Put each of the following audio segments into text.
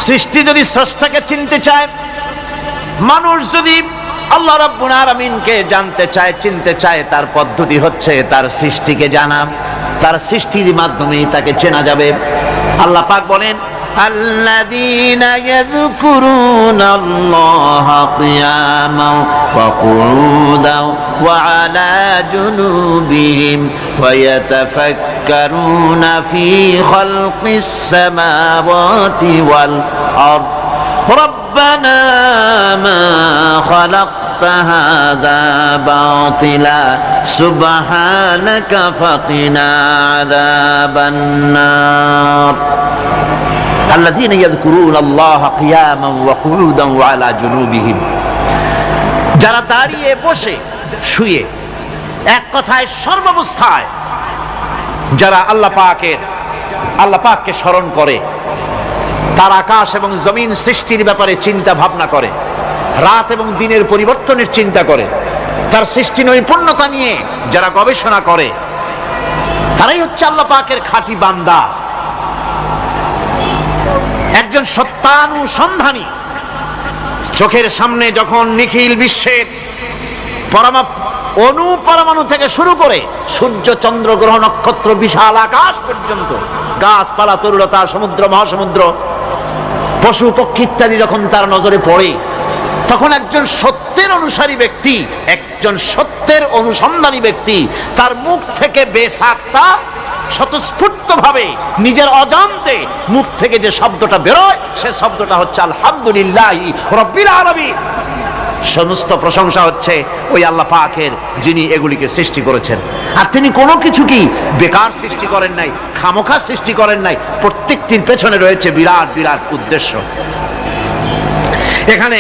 সৃষ্টি যদি স্রষ্টাকে চিনতে চায়, মানুষ যদি আল্লাহ রাব্বুল আলামিনকে জানতে চায়, চিনতে চায়, তার পদ্ধতি হচ্ছে তার সৃষ্টিকে জানা। তার সৃষ্টির মাধ্যমেই তাকে চেনা যাবে। আল্লাহ পাক বলেন, আল্লাযীনা ইয়াযকুরুনাল্লাহা কিয়ামান ওয়া কুউদান ওয়া আলা জুনুবিহিম ওয়া ইয়াতাফাক্কারুনা ফী খালকিস সামাওয়াতি ওয়াল আরদ রব্বানা মা খালাকতা হাযা বাতিলা সুবহানাকা ফাকিনা আযাবান নার। আল্লাযীনা ইয়াযকুরুনাল্লাহা কিয়ামান ওয়া কুউদান ওয়া আলা জুনুবিহিম, যারা দাঁড়িয়ে, বসে, শুয়ে, এক কথায় সর্বাবস্থায় যারা আল্লাহ পাককে স্মরণ করে, তার আকাশ এবং জমিন সৃষ্টির ব্যাপারে চিন্তা ভাবনা করে, রাত এবং দিনের পরিবর্তনের চিন্তা করে, তার সৃষ্টি নৈপুণ্যতা নিয়ে যারা গবেষণা করে, তারাই হচ্ছে আল্লাহ পাকের খাঁটি বান্দা, একজন সত্যানুসন্ধানী। চোখের সামনে যখন নিখিল বিশ্বের পরমাণু থেকে শুরু করে সূর্য, চন্দ্র, গ্রহ, নক্ষত্র, বিশাল আকাশ পর্যন্ত, গাছপালা, তরুলতা, সমুদ্র, মহাসমুদ্র, পশু পক্ষী ইত্যাদি যখন তার নজরে পড়ে, তখন একজন সত্যের অনুসারী ব্যক্তি, একজন সত্যের অনুসন্ধানী ব্যক্তি, তার মুখ থেকে বেসাক্তা স্বতঃস্ফূর্তভাবে নিজের অজান্তে মুখ থেকে যে শব্দটা বেরোয়, সে শব্দটা হচ্ছে আলহামদুলিল্লাহি রাব্বিল আলামিন। সমস্ত প্রশংসা হচ্ছে ওই আল্লাহ পাকের, যিনি এগুলিকে সৃষ্টি করেছেন। আর তিনি কোনো কিছু কি বেকার সৃষ্টি করেন নাই, খামোখা সৃষ্টি করেন নাই। প্রত্যেকটির পেছনে রয়েছে বিরাট বিরাট উদ্দেশ্য। এখানে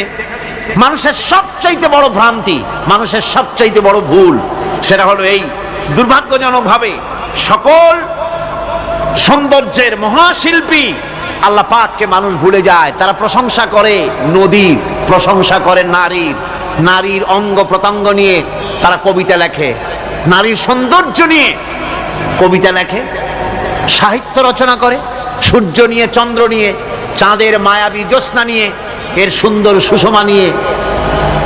মানুষের সবচাইতে বড় ভ্রান্তি, মানুষের সবচাইতে বড় ভুল, সেটা হলো এই, দুর্ভাগ্যজনকভাবে সকল সৌন্দর্যের মহাশিল্পী আল্লাহ পাককে মানুষ ভুলে যায়। তারা প্রশংসা করে নদীর, প্রশংসা করে নারীর অঙ্গ প্রত্যঙ্গ নিয়ে তারা কবিতা লেখে, নারীর সৌন্দর্য নিয়ে কবিতা লেখে, সাহিত্য রচনা করে, সূর্য নিয়ে, চন্দ্র নিয়ে, চাঁদের মায়াবী জ্যোৎস্না নিয়ে, এর সুন্দর সুষমা নিয়ে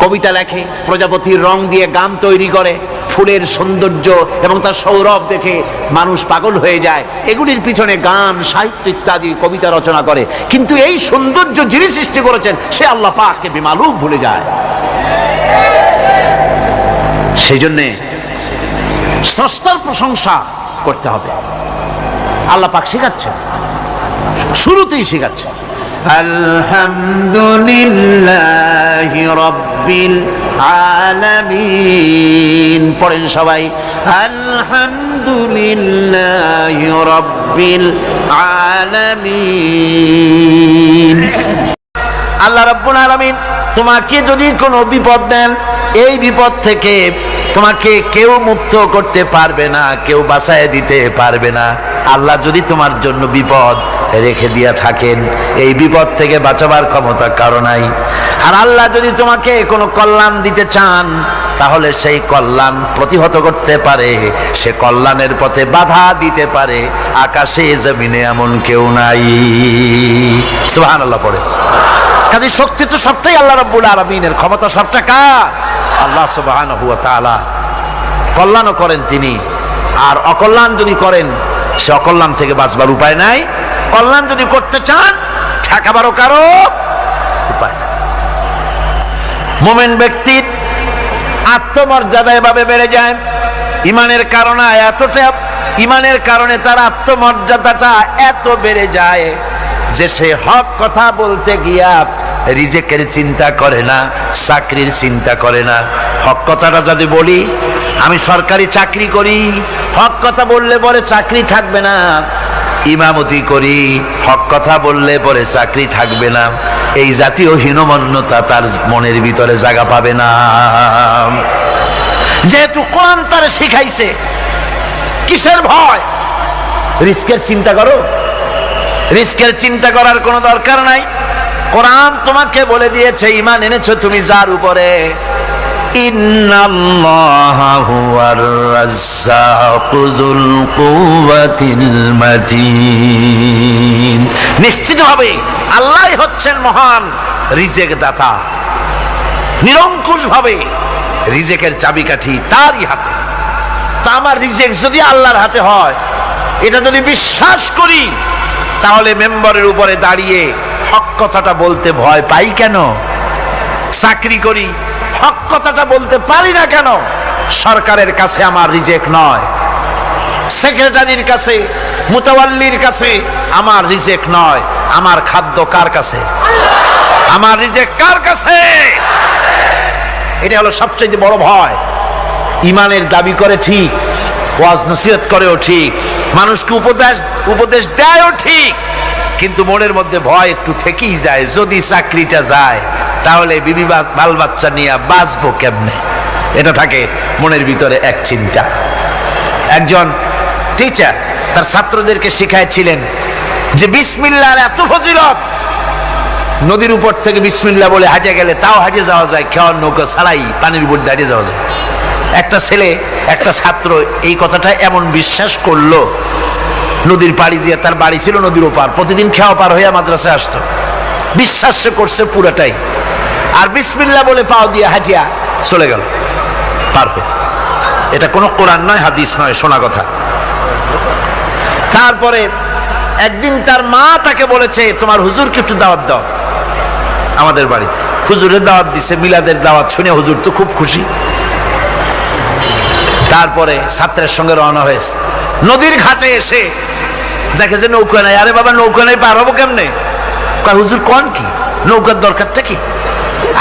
কবিতা লেখে, প্রজাপতির রং দিয়ে গান তৈরি করে, ফুলের সৌন্দর্য এবং তার সৌরভ দেখে মানুষ পাগল হয়ে যায়। এগুলির পিছনে গান, সাহিত্য ইত্যাদি কবিতা রচনা করে। কিন্তু এই সৌন্দর্য যিনি সৃষ্টি করেছেন, সে আল্লাহ পাককে বেমালুম ভুলে যায়। সেই জন্যে স্রষ্টার প্রশংসা করতে হবে। আল্লাহ পাক শেখাচ্ছেন, শুরুতেই শেখাচ্ছেন, আলহামদুলিল্লাহি রাব্বিল আলামিন। পড়েন সবাই, আলহামদুলিল্লাহি রাব্বিল আলামিন। আল্লাহ রাব্বুল আলামিন তোমাকে যদি কোনো বিপদ দেন, এই বিপদ থেকে তোমাকে কেউ মুক্ত করতে পারবে না, কেউ বাঁচায় দিতে পারবে না। আল্লাহ যদি তোমার জন্য বিপদ রেখে দিয়া থাকেন, এই বিপদ থেকে বাঁচাবার ক্ষমতা কারো নাই। আর আল্লাহ যদি তোমাকে কোনো কল্যাণ দিতে চান, তাহলে সেই কল্যাণ প্রতিহত করতে পারে, সে কল্যাণের পথে বাধা দিতে পারে। আকাশে জমিনে এমন কেউ নাই। সুবহানাল্লাহ পড়ে। কাজে শক্তি তো সবটাই আল্লাহ রাব্বুল আলামিনের, ক্ষমতা সবটা কার? আল্লাহ সুবহানাহু ওয়া তাআলা। কল্যাণও করেন তিনি, আর অকল্যাণ যদি করেন, সে অকল্যাণ থেকে বাঁচবার উপায় নাই। কল্যাণ যদি করতে চান, ঠেকাবারও কারো উপায় নাই। মুমিন ব্যক্তির আত্মমর্যাদা এভাবে বেড়ে যায় ইমানের কারণে। ইমানের কারণে তার আত্মমর্যাদাটা এত বেড়ে যায় যে সে হক কথা বলতে গিয়া রিজেকের চিন্তা করে না, চাকরির চিন্তা করে না। হক কথাটা যদি বলি, আমি সরকারি চাকরি করি, হক কথা বললে পরে চাকরি থাকবে না। ইমামতি করি, হক কথা বললে পরে চাকরি থাকবে না। এই জাতীয় হীনমন্যতা তার মনের ভিতরে জায়গা পাবে না। যেহেতু কোরআন তারে শিখাইছে, কিসের ভয়? রিস্কের চিন্তা করো। রিস্কের চিন্তা করার কোনো দরকার নাই। কোরআন তোমাকে বলে দিয়েছে, ঈমান এনেছো তুমি যার উপরে, ইন্নাল্লাহা হুয়ার রাজ্জাকু যুল কুওয়াতিল মাতিন। নিশ্চিতভাবে আল্লাহ হচ্ছেন মহান রিজেক দাতা। নিরঙ্কুশ ভাবে রিজেকের চাবিকাঠি তারই হাতে। তা আমার রিজেক যদি আল্লাহর হাতে হয়, এটা যদি বিশ্বাস করি, তাহলে মেম্বারের উপরে দাঁড়িয়ে হক কথাটা বলতে ভয় পাই কেন? চাকরি করি, হক কথাটা বলতে পারি না কেন? সরকারের কাছে আমার রিজেক নয়, সেক্রেটারির কাছে, মুতাওয়াল্লির কাছে আমার রিজেক নয়। আমার খাদ্য কার কাছে? আমার রিজেক কার কাছে? এটা হলো সবচেয়ে বড় ভয়। ইমানের দাবি করে ঠিক, ওয়াজ নসিহত করেও ঠিক, মানুষকে উপদেশ দেয়ও ঠিক, কিন্তু মনের মধ্যে ভয় একটু থেকেই যায়। যদি চাকরিটা যায়, তাহলে বিবি বাল বাচ্চা নিয়ে বাঁচবো কেমনে? এটা থাকে মনের ভিতরে এক চিন্তা। একজন টিচার তার ছাত্রদেরকে শিখাইছিলেন যে বিসমিল্লাহর এত ফজিলত, নদীর উপর থেকে বিসমিল্লাহ বলে হাঁটে গেলে তাও হাঁটে যাওয়া যায়, খেওয়ার নৌকা ছাড়াই পানির উপর দাঁড়িয়ে যাওয়া যায়। একটা ছেলে, একটা ছাত্র এই কথাটা এমন বিশ্বাস করলো, নদীর পাড়ি দিয়ে, তার বাড়ি ছিল নদীর ওপার, প্রতিদিন খেওয়া পার হইয়া মাদ্রাসায় আসতো। বিশ্বাস সে করছে পুরাটাই, আর বিসমিল্লাহ বলে পাও দিয়ে হাঁটিয়া চলে গেল পার হয়ে। এটা কোনো কোরআন নয়, হাদিস নয়, শোনা কথা। তারপরে একদিন তার মা তাকে বলেছে, তোমার হুজুরকে একটু দাওয়াত দাও আমাদের বাড়িতে। হুজুরের দাওয়াত দিছে, মিলাদের দাওয়াত শুনে হুজুর তো খুব খুশি। তারপরে ছাত্রের সঙ্গে রওনা হয়েছে। নদীর ঘাটে এসে দেখে যে নৌকা নাই। আরে বাবা, নৌকা নাই, পার হবো কেমনে? হুজুর কোন কি, নৌকার দরকারটা কি?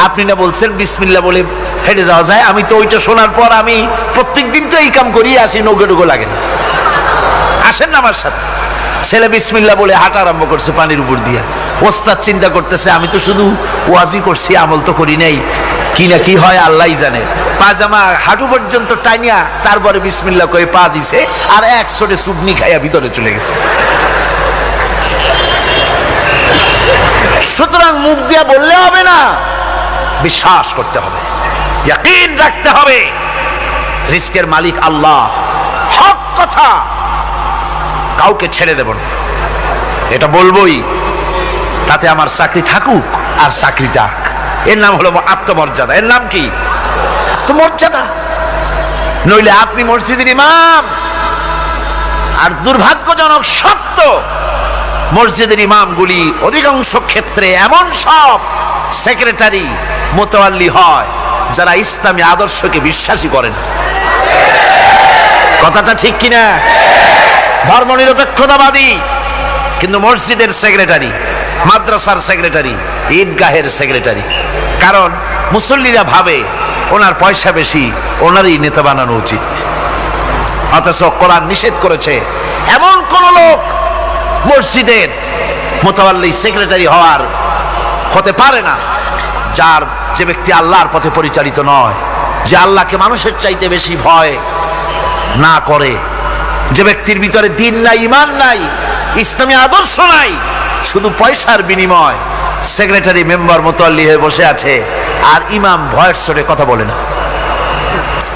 আপনি না বলছেন বিসমিল্লাহ বলে হেঁটে যাওয়া যায়? আমি তো ওইটা শোনার পর আমি প্রত্যেক দিন তো এই কাম করি আসি, নৌকা টুকু লাগে না। আসেন না আমার সাথে। ছেলে বিসমিল্লাহ বলে হাঁটা আরম্ভ করছে পানির উপর দিয়া। ওস্তাদ চিন্তা করতেছে, আমি তো শুধু ওয়াজি করছি, আমল তো করি নাই, কি না কি হয় আল্লাহই জানে। পাজামা হাঁটু পর্যন্ত টাইনিয়া তারপরে বিসমিল্লাহ কয়ে পা দিছে, আর এক ছোটে চুবনি খাইয়া ভিতরে চলে গেছে। সুতরাং মুখ দিয়া বললে হবে না, বিশ্বাস করতে হবে, ইয়াকিন রাখতে হবে রিজকের মালিক আল্লাহ। হক কথা কাউকে ছেড়ে দেব না, এটা বলবোই, তাতে আমার চাকরি থাকুক আর চাকরি যাক। এর নাম হলো আত্মমর্যাদা। এর নাম কি? আত্মমর্যাদা। নইলে আপনি মসজিদের ইমাম, আর দুর্ভাগ্যজনক সত্য, মসজিদের ইমামগুলি অধিকাংশ ক্ষেত্রে এমন সব সেক্রেটারি, মুতাওয়াল্লি হয় যারা ইসলামী আদর্শকে বিশ্বাসী করে না। কথাটা ঠিক কিনা? ধর্মনিরপেক্ষতাবাদী, কিন্তু মসজিদের সেক্রেটারি, মাদ্রাসার সেক্রেটারি, ঈদগাহের সেক্রেটারি। কারণ মুসল্লিরা ভাবে ওনার পয়সা বেশি, ওনারই নেতা বানানো উচিত। অথচ কোরআন নিষেধ করেছে এমন কোন লোক মসজিদের মুতাওয়াল্লি সেক্রেটারি হতে পারে না যে ব্যক্তি আল্লাহর পথে পরিচালিত নয়, যে আল্লাহকে মানুষের চাইতে বেশি ভয় না করে, যে ব্যক্তির ভিতরে দ্বীন নাই, ঈমান নাই, ইসলামী আদর্শ নাই, শুধু পয়সার বিনিময় সেক্রেটারি মেম্বার মুতাওয়াল্লি হয়ে বসে আছে, আর ইমাম ভয়ের চোটে কথা বলে না।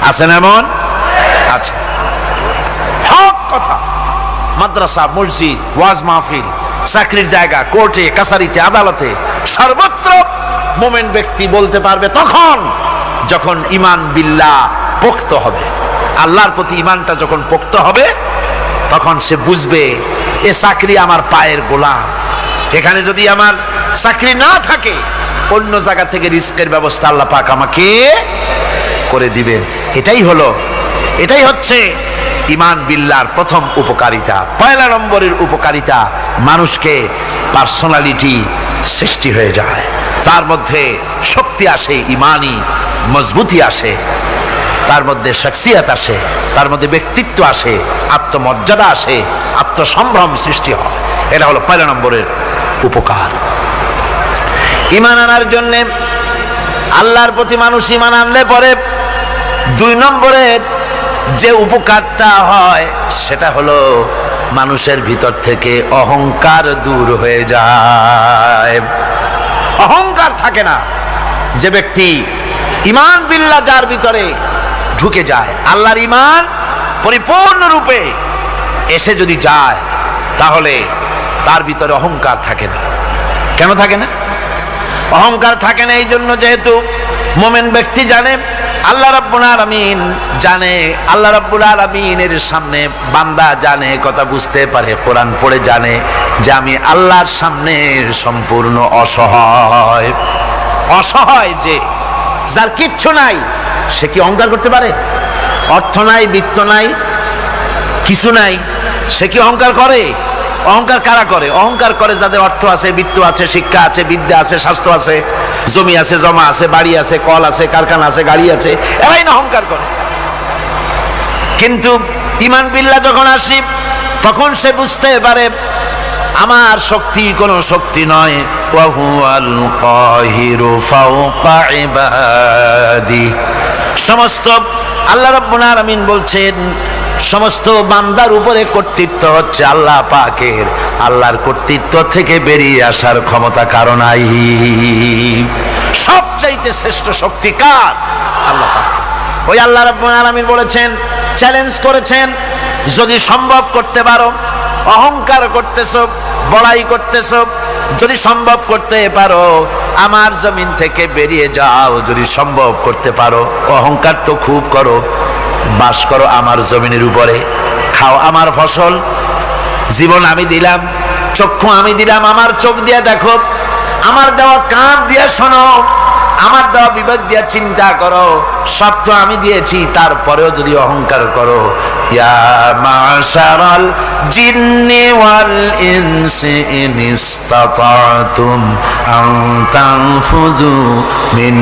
আছেন এমন? আচ্ছা, হক কথা মাদ্রাসা, মসজিদ, ওয়াজ মাহফিল, চাকরির জায়গা, কোর্টে, কাছারিতে, আদালতে, সর্বত্র মোমেন ব্যক্তি বলতে পারবে তখন যখন ঈমান বিল্লাহ পোক্ত হবে। আল্লাহর প্রতি ঈমানটা যখন পোক্ত হবে, তখন সে বুঝবে এ চাকরি আমার পায়ের গোলাম। এখানে যদি আমার চাকরি না থাকে, অন্য জায়গা থেকে রিস্কের ব্যবস্থা আল্লাহ পাক আমাকে করে দিবেন। এটাই হচ্ছে ঈমান বিল্লাহর প্রথম উপকারিতা। পয়লা নম্বরের উপকারিতা, মানুষকে পার্সোনালিটি সৃষ্টি হয়ে যায়, তার মধ্যে শক্তি আসে, ঈমানি মজবুতি আসে, তার মধ্যে শখসিয়ত আসে, তার মধ্যে ব্যক্তিত্ব আসে, আত্মমর্যাদা আসে, আত্মসম্ভ্রম সৃষ্টি হয়। এটা হলো পয়লা নম্বরের উপকার। ঈমান আনার জন্য আল্লাহর প্রতি মানুষ ঈমান আনলে পরে 2 নম্বরের যে উপকারটা হয় সেটা হলো মানুষের ভিতর থেকে অহংকার দূর হয়ে যায়। অহংকার থাকে না। যে ব্যক্তি ঈমান বিল্লাহ যার ভিতরে ঢুকে যায়, আল্লাহর ঈমান পরিপূর্ণরূপে এসে যদি যায়, তাহলে তার ভিতরে অহংকার থাকে না। কেন থাকে না? অহংকার থাকে না এই জন্য, যেহেতু মুমিন ব্যক্তি জানে আল্লাহ রাব্বুল আলামিন জানে, আল্লাহ রাব্বুল আলামিনের সামনে বান্দা জানে, কথা বুঝতে পারে, কোরআন পড়ে জানে যে আমি আল্লাহর সামনে সম্পূর্ণ অসহায়। অসহায় যে যার কিচ্ছু নাই সে কি অহংকার করতে পারে? অর্থ নাই, বিত্ত নাই, কিছু নাই, সে কি অহংকার করে? অহংকার কারা করে? অহংকার করে যাদের অর্থ আছে, বিত্ত আছে, শিক্ষা আছে, বিদ্যা আছে, স্বাস্থ্য আছে, জমি আছে, জমা আছে, বাড়ি আছে, কল আছে, কারখানা আছে, গাড়ি আছে, এরাই না অহংকার করে। কিন্তু ঈমান বিল্লাহ যখন আসি তখন সে বুঝতে পারে আমার শক্তি কোনো শক্তি নয়, ওয়া হুয়াল কাহিরু ফাওকা ইবাদি। সমস্ত আল্লাহ রাব্বুল আলামিন বলছেন সমস্ত বান্দার উপরে কর্তৃত্ব হচ্ছে আল্লাহ পাকের। আল্লাহর কর্তৃত্ব থেকে বেরিয়ে আসার ক্ষমতা কারো নাই। সবচাইতে শ্রেষ্ঠ শক্তি কার? আল্লাহ পাক। ওই আল্লাহ রাব্বুল আলামিন বলেছেন, চ্যালেঞ্জ করেছেন, যদি সম্ভব করতে পারো, অহংকার করতেছো, বড়াই করতেছো, যদি সম্ভব করতে পারো আমার জমিন থেকে বেরিয়ে যাও। যদি সম্ভব করতে পারো, অহংকার তো খুব করো, বাস করো আমার জমিনের উপরে, খাও আমার ফসল, জীবন আমি দিলাম, চক্ষু আমি দিলাম, আমার চোখ দিয়ে দেখো, আমার দেওয়া কান দিয়ে শোনো, আমার দেওয়া বিবেক দিয়ে চিন্তা করো, সব তো আমি দিয়েছি, তারপরেও যদি অহংকার করো। ইয়া মাশারাল জিন্নি ওয়াল ইনসি ইন ইসতাতাতুম আন তানফুযু মিন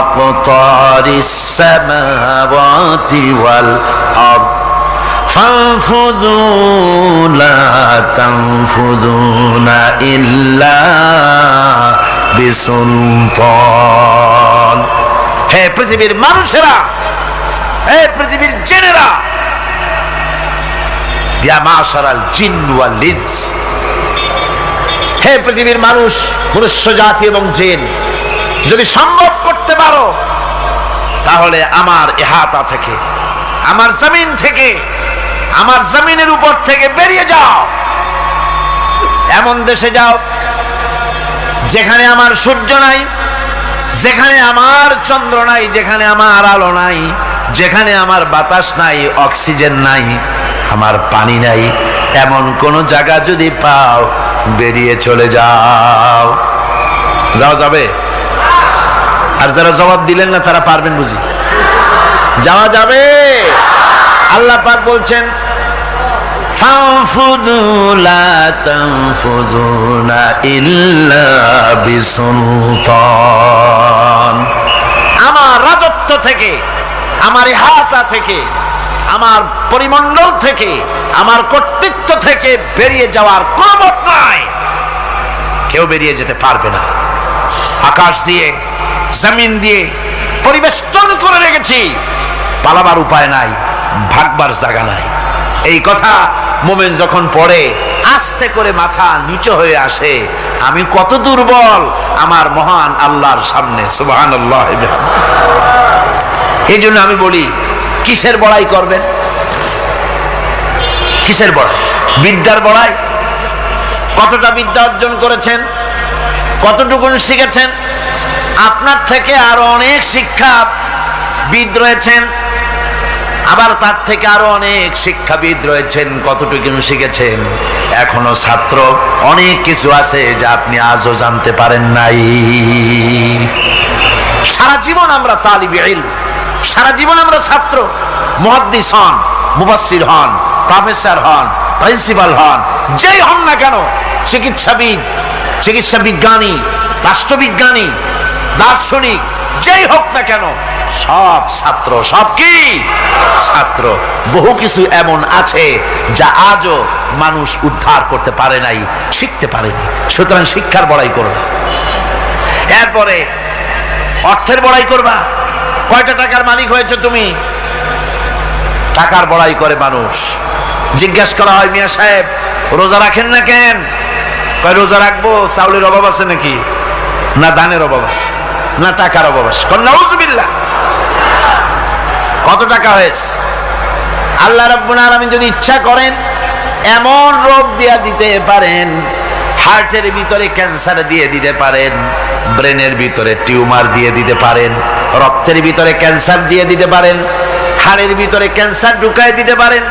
আকতারিস সামাওয়াতি ওয়াল আরদ ফানফুযু লা তানফুযুনা ইল্লা বিসুলতান। হে পৃথিবীর মানুষেরা, হে পৃথিবীর জিনেরা, ইয়া মাশারাল জিন ওয়াল ইনস, হে পৃথিবীর মানুষ, মনুষ্য জাতি এবং জিন, যদি সম্ভব করতে পারো তাহলে আমার ইহাতা থেকে, আমার জমিন থেকে, আমার জমিনের উপর থেকে বেরিয়ে যাও। এমন দেশে যাও যেখানে আমার সূর্য নাই, যেখানে আমার চন্দ্র নাই, যেখানে আমার আলো নাই, যেখানে আমার বাতাস নাই, অক্সিজেন নাই, আমার পানি নাই, এমন কোন জায়গা যদি পাও বেরিয়ে চলে যাও। যাওয়া যাবে? আর যারা জবাব দিলেন না তারা পারবেন বুঝি? যাওয়া যাবে। আল্লাহ পাক বলছেন ফানফুযু লা তানফুযুনা ইল্লা বিসুলতান। আমার রাজত্ব থেকে, আমার ইহাতা থেকে, আমার পরিমণ্ডল থেকে, আমার কর্তৃত্ব থেকে বেরিয়ে যাওয়ার কোনো পথ নাই। কেউ বেরিয়ে যেতে পারবে না। আকাশ দিয়ে, জমিন দিয়ে পরিবেষ্টন করে রেখেছি, পালাবার উপায় নাই, ভাগবার জায়গা নাই। এই কথা মুমিন যখন পড়ে আস্তে করে মাথা নিচু হয়ে আসে, আমি কত দুর্বল আমার মহান আল্লাহর সামনে। সুবহানাল্লাহ। এই জন্য আমি বলি, কিসের বড়াই করবেন? কিসের বড়াই? বিদ্যার বড়াই। কতটা বিদ্যা অর্জন করেছেন, কতটুকু শিখেছেন? আপনার থেকে আরো অনেক শিক্ষাবিদ রয়েছেন, আবার তার থেকে আরো অনেক শিক্ষাবিদ রয়েছেন, কতটুকু শিখেছেন? এখনো ছাত্র, অনেক কিছু আছে যা আপনি আজও জানতে পারেন নাই। সারা জীবন আমরা তালিবে ইলম, সারা জীবন আমরা ছাত্র। মুহাদ্দিস হন, মুফাসসির হন, প্রফেসর হন, প্রিন্সিপাল হন, যেই হন না কেন, চিকিৎসাবিদ, চিকিৎসা বিজ্ঞানী, রাষ্ট্রবিজ্ঞানী, দার্শনিক, যেই হোক না কেন, সব ছাত্র। সব কি? ছাত্র। বহু কিছু এমন আছে যা আজও মানুষ উদ্ধার করতে পারে নাই, শিখতে পারেনি। সুতরাং শিক্ষার বড়াই করো না। এরপরে অর্থের বড়াই করবা। কয়টা টাকার মালিক হয়েছে তুমি? টাকার বড়াই করে মানুষ। জিজ্ঞাসা করা হয়, মিয়া সাহেব রোজা রাখেন না কেন? কয় রোজা রাখবো, চাউলের অভাব আছে নাকি? না দানের অভাব আছে, না টাকার অভাব আছে। নাউজুবিল্লাহ। কত টাকা হয়েছে? আল্লাহ রাব্বুল আলামিন যদি ইচ্ছা করেন এমন রোগ দিয়া দিতে পারেন, হার্টের ভিতরে ক্যান্সার দিয়ে দিতে পারেন, ব্রেনের ভিতরে টিউমার দিয়ে দিতে পারেন, রক্তের ভিতরে ক্যান্সার দিয়ে দিতে পারেন, হাড়ের ভিতরে ক্যান্সার ঢুকায় দিতে পারেন।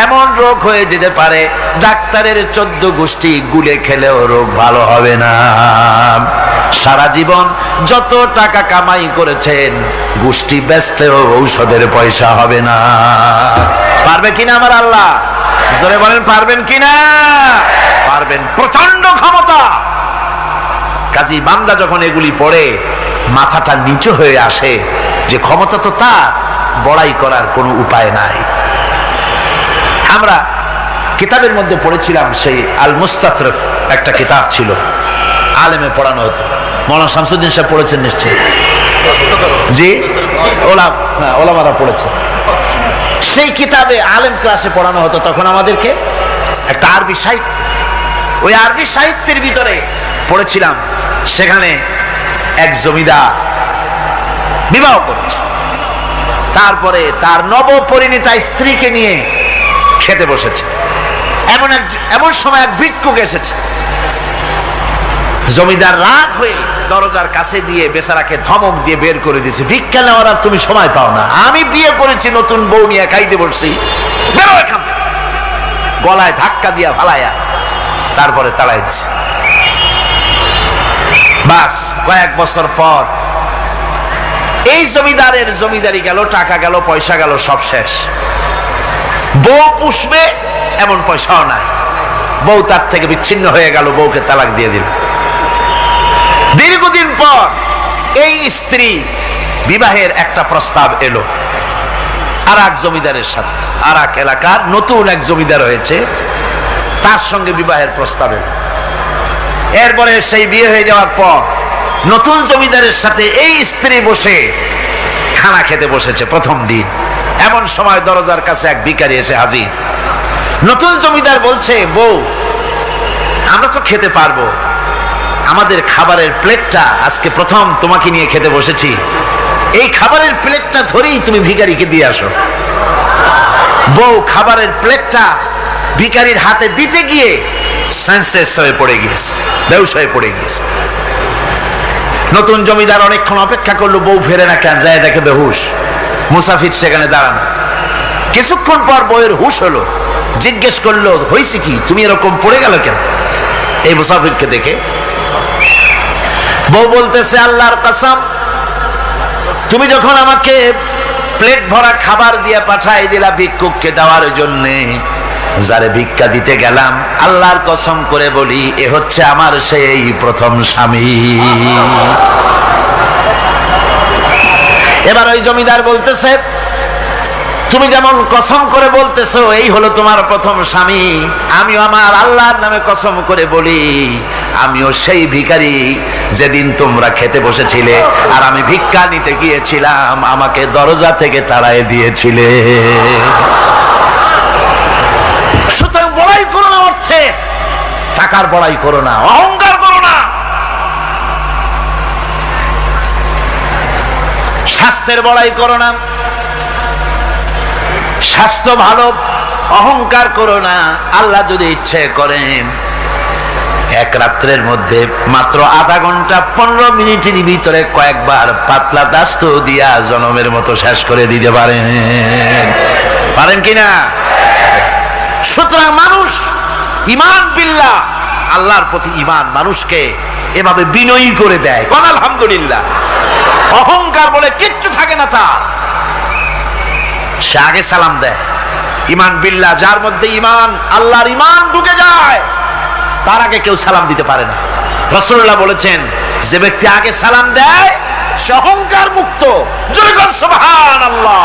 এমন রোগ হয়ে যেতে পারে ডাক্তারের 14 গোষ্ঠী গুলে খেলেও রোগ ভালো হবে না। সারা জীবন যত টাকা কামাই করেছেন গোষ্ঠী বেচতেও ঔষধের পয়সা হবে না। পারবে কিনা আমার আল্লাহ? জোরে বলেন পারবেন কিনা? পারবেন, প্রচন্ড ক্ষমতা। কাজী বান্দা যখন এগুলি পড়ে মাথাটা নিচু হয়ে আসে যে ক্ষমতা তো তার, বড়াই করার কোনো উপায় নাই। আমরা কিতাবের মধ্যে পড়েছিলাম, সেই আল মুস্তাতরফ একটা কিতাব ছিল, আলেমে পড়ানো হতো। মৌলানা শামসুদ্দিন সাহেব পড়েছেন নিশ্চয়ই? জি, ওলামারা পড়েছে। সেই কিতাবে আলেম ক্লাসে পড়ানো হতো তখন আমাদেরকে একটা আরবি সাহিত্য। ওই আরবি সাহিত্যের ভিতরে পড়েছিলাম, সেখানে এক জমিদার বিবাহ করেছে, তারপরে তার নবপরিণীতা স্ত্রীকে নিয়ে খেতে বসেছে। এমন সময় এক ভিক্ষুক এসেছে। জমিদার রাগ হয়ে দরজার কাছে দিয়ে বেচারাকে ধমক দিয়ে বের করে দিয়েছে, ভিক্ষা নেওয়ার আর তুমি সময় পাও না, আমি বিয়ে করেছি, নতুন বউ নিয়ে খাইতে বসছি, বেরো এখান থেকে। গলায় ধাক্কা দিয়া ফালাইয়া তারপরে তাড়াই দিছে। বাস কয়েক বছর পর এই জমিদারের জমিদারি গেল, টাকা গেল, পয়সা গেল, সব শেষ। বউ পুষবে এমন পয়সাও নাই, বউ তার থেকে বিচ্ছিন্ন হয়ে গেল, বউকে তালাক দিয়ে দিল। দীর্ঘদিন পর এই স্ত্রী বিবাহের একটা প্রস্তাব এলো আর এক জমিদারের সাথে, আর এক এলাকার নতুন এক জমিদার হয়েছে, তার সঙ্গে বিবাহের প্রস্তাব এলো। এরপরে সেই বিয়ে হয়ে যাওয়ার পর নতুন জমিদারের সাথে এই স্ত্রী বসে খানা খেতে বসেছে প্রথম দিন। এমন সময় দরজার কাছে এক ভিখারি এসে হাজির। নতুন জমিদার বলছে, বউ আমরা তো খেতে পারবো, আমাদের খাবারের প্লেটটা আজকে প্রথম তোমাকে নিয়ে খেতে বসেছি, এই খাবারের প্লেটটা ধরেই তুমি ভিখারিকে দিয়ে আসো। বউ খাবারের প্লেটটা ভিখারির হাতে দিতে গিয়ে সেন্সলেস হয়ে পড়ে গিয়েছে, বেহুশ হয়ে পড়ে গিয়েছে। নতুন জমিদার অনেকক্ষণ অপেক্ষা করলো, বউ ফেরে না কেন, যায় দেখে বেহুশ, মুসাফির সেখানে দাঁড়ানো। কিছুক্ষণ পর বউয়ের হুশ হলো, জিজ্ঞেস করলো, হয়েছে কি, তুমি এরকম পড়ে গেল কেন? এই মুসাফিরকে দেখে বউ বলতেছে, আল্লাহর কসম, তুমি যখন আমাকে প্লেট ভরা খাবার দিয়ে পাঠাই দিলা ভিক্ষুককে দেওয়ার জন্যে, যারে ভিক্ষা দিতে গেলাম, আল্লাহর কসম করে বলি, এ হচ্ছে আমার সেই প্রথম স্বামী। এবার ওই জমিদার বলতেছে, তুমি যেমন কসম করে বলতেছো এই হলো তোমার প্রথম স্বামী, আমিও আমার আল্লাহর নামে কসম করে বলি, আমিও সেই ভিখারি যেদিন তোমরা খেতে বসেছিলে আর আমি ভিক্ষা নিতে গিয়েছিলাম, আমাকে দরজা থেকে তাড়ায় দিয়েছিলে। সুতরাং বড়াই করো না, অর্থে টাকার বড়াই করো না, অহংকার করো না, স্বাস্থ্যের বড়াই করো না, স্বাস্থ্য ভালো, অহংকার করো না। আল্লাহ যদি ইচ্ছে করেন এক রাত্রের মধ্যে মাত্র আধা ঘন্টা 15 মিনিটের ভিতরে কয়েকবার পাতলা দাস্ত দিয়া জনমের মতো শেষ করে দিতে পারেন, পারেন কিনা? সুতরাং মানুষ ঈমান বিল্লাহ, আল্লাহর প্রতি ঈমান মানুষকে এভাবে বিনয়ী করে দেয়। কোন আলহামদুলিল্লাহ। অহংকার বলে কিচ্ছু থাকে না তার, সে আগে সালাম দেয়। ঈমান বিল্লাহ, যার মধ্যে ঈমান, আল্লাহর ঈমান ঢুকে যায়, তার আগে কেউ সালাম দিতে পারে না। রাসূলুল্লাহ বলেছেন, যে ব্যক্তি আগে সালাম দেয় সে অহংকার মুক্ত। জোরে বল সুবহানাল্লাহ।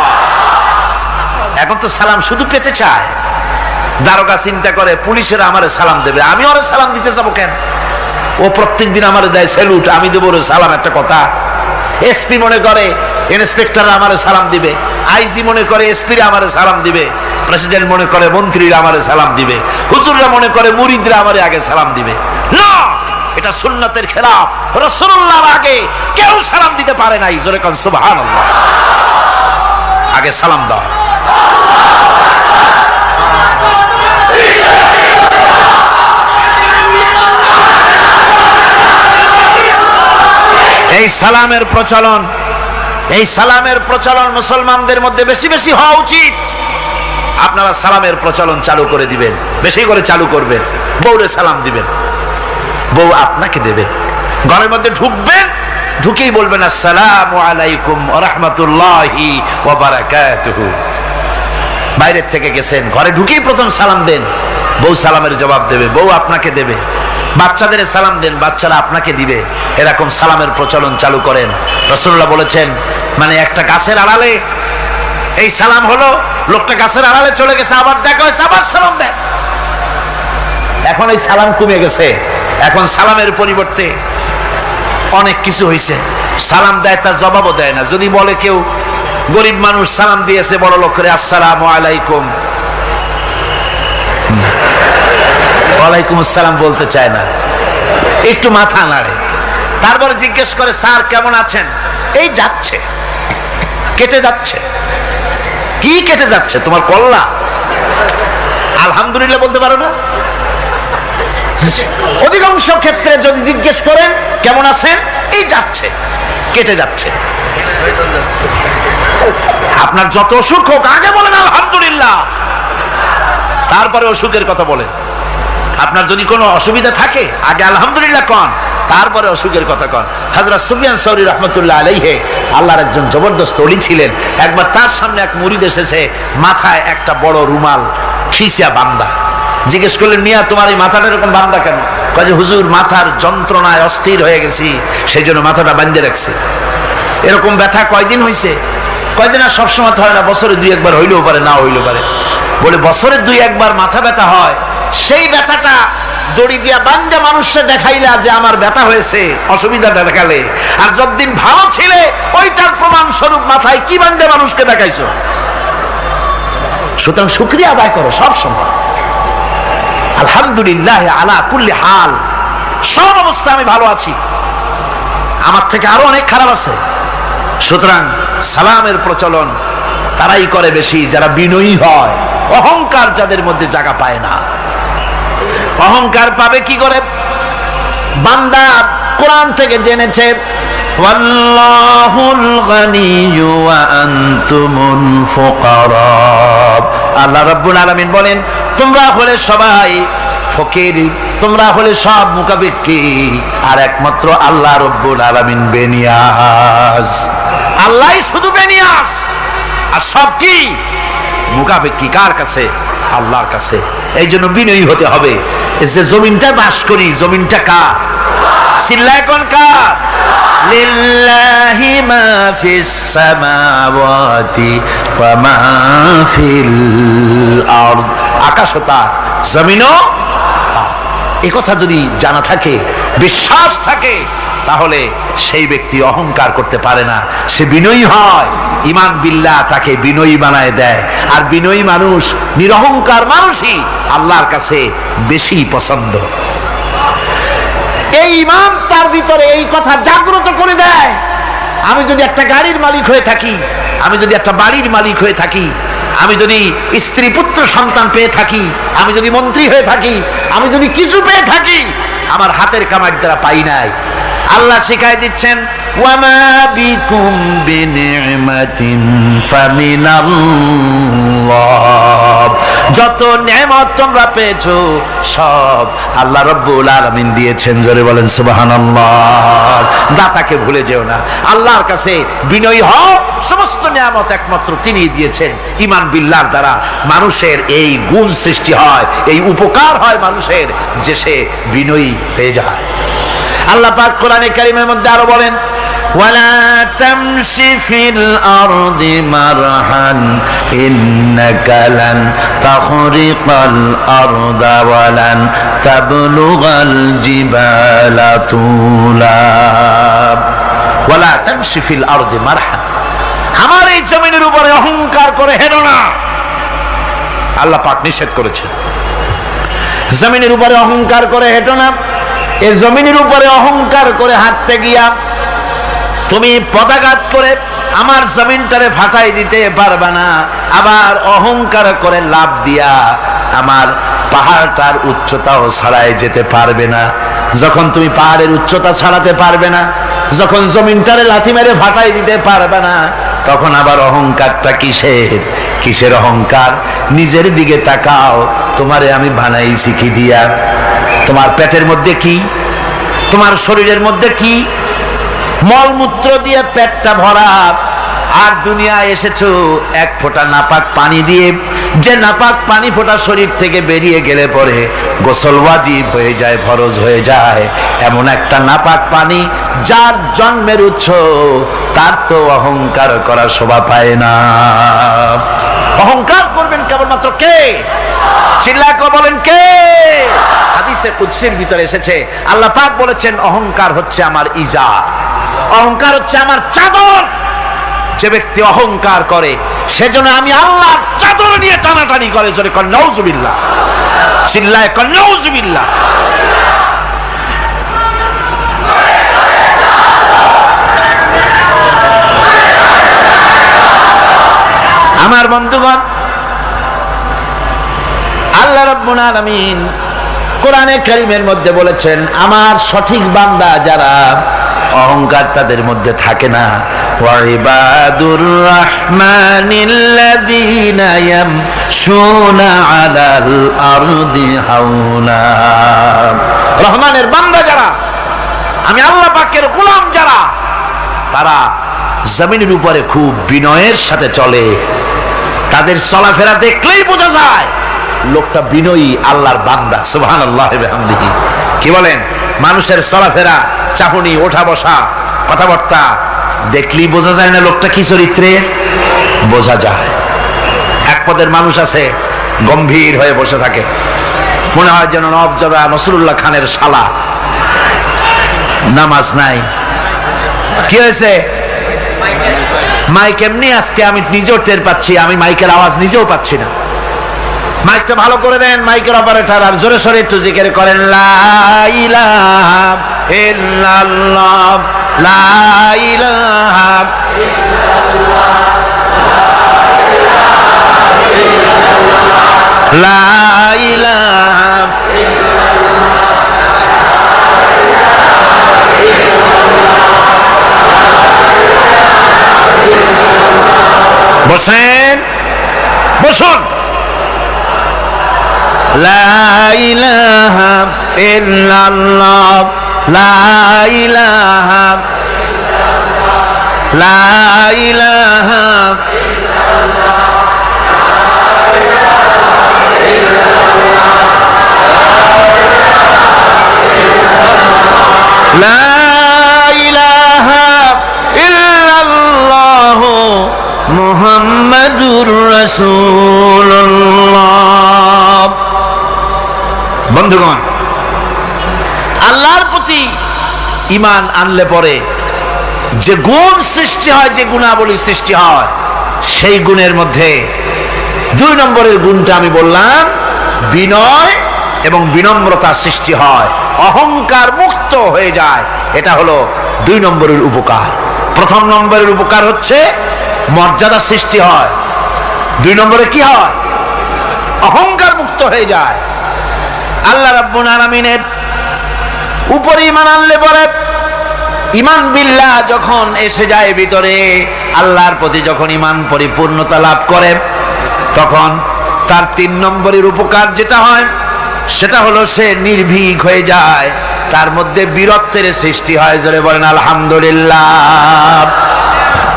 এখন তো সালাম শুধু পেতে চায়। দারোগা চিন্তা করে পুলিশেরা আমারে সালাম দেবে, আমি ওরে সালাম দিতে যাবো কেন? ও প্রত্যেকদিন আমারে দেয় স্যালুট, আমি দেবো ওরে সালাম, একটা কথা। এসপি মনে করে ইন্সপেক্টর আমারে সালাম দিবে, আইজি মনে করে এসপি আমারে সালাম দিবে, প্রেসিডেন্ট মনে করে মন্ত্রীরা আমারে সালাম দিবে, হুজুররা মনে করে মুরিদরা আমারে আগে সালাম দিবে। না, এটা সুন্নাতের খেলাফ। রাসূলুল্লাহর আগে কেউ সালাম দিতে পারে নাই। জোরে কোন সুবহানাল্লাহ। আগে সালাম দাও। এই সালামের প্রচলন মুসলমানদের মধ্যে বেশি বেশি হওয়া উচিত। আপনারা সালামের প্রচলন চালু করে দিবেন, বেশি করে চালু করবেন। বউরে সালাম দিবেন, বউ আপনাকে দেবে। ঘরের মধ্যে ঢুকবেন, ঢুকেই বলবেন আসসালামু আলাইকুম ওয়া রাহমাতুল্লাহি ওয়া বারাকাতুহু। বাইরের থেকে গেছেন, ঘরে ঢুকেই প্রথম সালাম দেন, বউ সালামের জবাব দেবে, বউ আপনাকে দেবে। বাচ্চাদের সালাম দেন, বাচ্চারা আপনাকে দিবে। এরকম সালামের প্রচলন চালু করেন। রাসূলুল্লাহ বলেছেন, মানে একটা গাছের আড়ালে এই সালাম হলো, লোকটা গাছের আড়ালে চলে গেছে, আবার দেখা হয়েছে, আবার সালাম দেন। এখন এই সালাম কমে গেছে, এখন সালামের পরিবর্তে অনেক কিছু হয়েছে। সালাম দেয়, তার জবাবও দেয় না। যদি বলে কেউ গরিব মানুষ সালাম দিয়েছে বড় লোক করে, আসসালামু আলাইকুম, ওয়ালাইকুম আসসালাম বলতে চায় না, একটু মাথা নাড়ে। তারপরে জিজ্ঞেস করে, স্যার কেমন আছেন? এই যাচ্ছে, কেটে যাচ্ছে। কি কেটে যাচ্ছে? তোমার কল্লা? আলহামদুলিল্লাহ বলতে পারো না? অধিকাংশ ক্ষেত্রে যদি জিজ্ঞেস করেন কেমন আছেন, এই যাচ্ছে, কেটে যাচ্ছে। আপনার যত অসুখ হোক আগে বলেন আলহামদুলিল্লাহ, তারপরে অসুখের কথা বলেন। আপনার যদি কোনো অসুবিধা থাকে আগে আলহামদুলিল্লাহ কন, তারপরে অসুখের কথা কন। হযরত সুফিয়ান সাউরি রাহমাতুল্লাহ আলাইহি আল্লাহর একজন জবরদস্ত ওলি ছিলেন। একবার তার সামনে এক মুরিদ এসেছে, মাথায় একটা বড় রুমাল খিসা বান্দা। জিজ্ঞেস করলেন, মিয়া তোমার এই মাথাটা এরকম বান্দা কেন? কয় যে হুজুর, মাথার যন্ত্রণায় অস্থির হয়ে গেছি, সেই জন্য মাথাটা বাঁধে রাখছি। এরকম ব্যথা কয়দিন হয়েছে? কয় যে না, সবসময় হয় না, বছরে 2-1 হইলেও পারে, না হইলেও পারে। বলে বছরে 2-1 মাথা ব্যথা হয়, সেই ব্যথাটা দড়ি দিয়া বান্ধা মানুষকে দেখাইলা যে আমার ব্যথা হয়েছে, অসুবিধাটা দেখালে, আর যতদিন ভালো ছিলে ওইটার প্রমাণ স্বরূপ মাথায় কি বান্ধা মানুষকে দেখাইছো। সুতরাং শুকরিয়া আদায় করো সব সময়, আলহামদুলিল্লাহ আলা কুল্লি হাল। সব অবস্থা আমি ভালো আছি, আমার থেকে আরো অনেক খারাপ আছে। সুতরাং সালামের প্রচলন তারাই করে বেশি যারা বিনয়ী হয়। অহংকার যাদের মধ্যে জায়গা পায় না। অহংকার পাবে কি করে? বান্দা কোরআন থেকে জেনেছে, ওয়াল্লাহুল গানিয়্যু ওয়া আনতুমুল ফুকারা। আল্লাহ রাব্বুল আলামিন বলেন, তোমরা হলে সবাই ফকির, তোমরা হলে সব মুকাবিক্কি, আর একমাত্র আল্লাহ রাব্বুল আলামিন বেনিয়াজ। আল্লাহই শুধু বেনিয়াজ, আর সব কি মুকাবিক্কি কার কাছে? আল্লাহর কাছে। এই জন্য বিনয়ী হতে হবে। যে জমিনটা বাস করি, জমিনটা কার? চিল্লায় কোন কার? লিল্লাহি মা ফিস সামাওয়াতি ওয়া মা ফিল আরদ। আকাশও তার, জমিনও তার। এই কথা যদি জানা থাকে, বিশ্বাস থাকে, তাহলে সেই ব্যক্তি অহংকার করতে পারে না, সে বিনয়ী হয়। ঈমান বিল্লাহ তাকে বিনয়ী বানায় দেয়। আর বিনয়ী মানুষ, নিরহংকার মানুষই আল্লাহর কাছে বেশি পছন্দ। এই ঈমান তার ভিতরে এই কথা জাগ্রত করে দেয়। আমি যদি একটা গাড়ির মালিক হয়ে থাকি, আমি যদি একটা বাড়ির মালিক হয়ে থাকি, আমি যদি স্ত্রী পুত্র সন্তান পেয়ে থাকি, আমি যদি মন্ত্রী হয়ে থাকি, আমি যদি কিছু পেয়ে থাকি, আমার হাতের কামাই দ্বারা পাই নাই। আল্লাহ শিখাই দিচ্ছেন, ওয়ামা বিকুম বিনিমাতিন ফামিনাল্লাহ। যত নেয়ামত তোমরা পেয়েছো সব আল্লাহ রাব্বুল আলামিন দিয়েছেন। জোরে বলেন সুবহানাল্লাহ। দাতাকে ভুলে যেও না, আল্লাহর কাছে বিনয়ী হও। সমস্ত নেয়ামত একমাত্র তিনিই দিয়েছেন। ঈমান বিল্লাহর দ্বারা মানুষের এই গুণ সৃষ্টি হয়, এই উপকার হয় মানুষের, যে সে বিনয়ী হয়ে যায়। আল্লাহ পাক কোরআনে কারীমের মধ্যে আরো বলেন, ওয়ালা তামশি ফিল আরদি মারহান ইন্নাকা লান তাখরিকাল আরদা ওয়ালান তাবলুগাল জিবালা তুলা। ওয়ালা তামশি ফিল আরদি মারহান, আমার এই জমিনের উপরে অহংকার করে হেঁটো না। আল্লাহ পাক নিষেধ করেছেন, জমিনের উপরে অহংকার করে হেঁটো না। এই জমিনের উপরে অহংকার করে হাঁটতে গিয়া তুমি পদাঘাত করে আমার জমিনটারে ফাটাই দিতে পারবে না। আবার অহংকার করে লাভ দিয়া আমার পাহাড়টার উচ্চতাও ছাড়াই যেতে পারবে না। যখন তুমি পাহাড়ের উচ্চতা ছাড়াতে পারবে না, যখন জমিনটারে লাথি মেরে ফাটাই দিতে পারবে না, তখন আবার অহংকারটা কিসের? কিসের অহংকার? নিজের দিকে তাকাও, তোমারে আমি বানাইছি কি দিয়া? তোমার পেটের মধ্যে কি? তোমার শরীরের মধ্যে কি? মলমূত্র দিয়ে পেটটা ভরা, আর দুনিয়ায় এসেছো এক ফোঁটা নাপাক পানি দিয়ে। যে নাপাক পানি ফোঁটা শরীর থেকে বেরিয়ে গেলে পরে গোসল ওয়াজিব হয়ে যায়, ফরজ হয়ে যায়, এমন একটা নাপাক পানি যার জন্মের উৎস, তার তো অহংকার করার শোভা পায় না। অহংকার করবেন কেবলমাত্র কে? চিল্লায় বলেন কে? হাদিসে কুদসির ভিতরে এসেছে, আল্লাহ পাক বলেছেন অহংকার হচ্ছে আমার ইজার, অহংকার হচ্ছে আমার চাদর। যে ব্যক্তি অহংকার করে সেজন্য আমি আল্লাহর চাদর নিয়ে টানাটানি করে। জোরে কর নাউজুবিল্লাহ, চিল্লায় কর নাউজুবিল্লাহ। আমার বন্ধুগণ, আল্লাহ রাব্বুল আলামিন কোরআনে কারীমের মধ্যে বলেছেন, আমার সঠিক বান্দা যারা, অহংকার তাদের মধ্যে থাকে না। ওয়াইবাদুর রাহমানিল্লাযীনা ইয়ামশুনা আলাল আরদি হাওনা। রহমানের বান্দা যারা, আমি আল্লাহ পাকের গোলাম যারা, তারা জমিনের উপরে খুব বিনয়ের সাথে চলে। তাদের চলাফেরা দেখলেই বোঝা যায় লোকটা বিনয়ী, আল্লাহর বান্দা। সুবহানাল্লাহ ওয়া বিহামদিহি। কি বলেন? মানুষের চলাফেরা, চাহনি, ওঠা বসা, কথাবার্তা দেখলেই বোঝা যায় না লোকটা কি চরিত্রের? বোঝা যায়। এক পদের মানুষ আছে গম্ভীর হয়ে বসে থাকে, মনে হয় যেন নবজাদা নসরুল্লাহ খানের শালা। নামাজ নাই। কি হয়েছে? মাইক এমনি আজকে আমি নিজেও টের পাচ্ছি, আমি মাইকের আওয়াজ নিজেও পাচ্ছি না। মাইকটা ভালো করে দেন মাইকের অপারেটর, আর জোরে সোরে একটু জিকির করেন, লা ইলাহা ইল্লাল্লাহ, লা ইলাহা ইল্লাল্লাহ, লা ইলাহা ইল্লাল্লাহ। বসেন, বসুন। লা ইলাহা ইল্লাল্লাহ, লা ইলাহা, লা ইলাহা, লা ইলাহা ইল্লাল্লাহ মুহাম্মাদুর রাসূলুল্লাহ। বন্ধুগণ, আল্লাহর প্রতি ঈমান আনলে পরে যে গুণ সৃষ্টি হয়, যে গুণাবলী সৃষ্টি হয়, সেই গুণের মধ্যে 2 নম্বরের গুণটা আমি বললাম, বিনয় এবং বিনম্রতা সৃষ্টি হয়, অহংকার মুক্ত হয়ে যায়। এটা হলো 2 নম্বরের উপকার। প্রথম নম্বরের উপকার হচ্ছে মর্যাদা সৃষ্টি হয়। 2 নম্বরে কি হয়? অহংকার মুক্ত হয়ে যায়। আল্লাহ রাব্বুল আলামিনের উপরে ঈমান আনলে পরে, ঈমান বিল্লাহ যখন এসে যায় ভিতরে, আল্লাহর প্রতি যখন ঈমান পরিপূর্ণতা লাভ করে, তখন তার 3 নম্বরের উপকার যেটা হয় সেটা হলো সে নির্ভীক হয়ে যায়, তার মধ্যে বীরত্বের সৃষ্টি হয়। জোরে বলেন আলহামদুলিল্লাহ।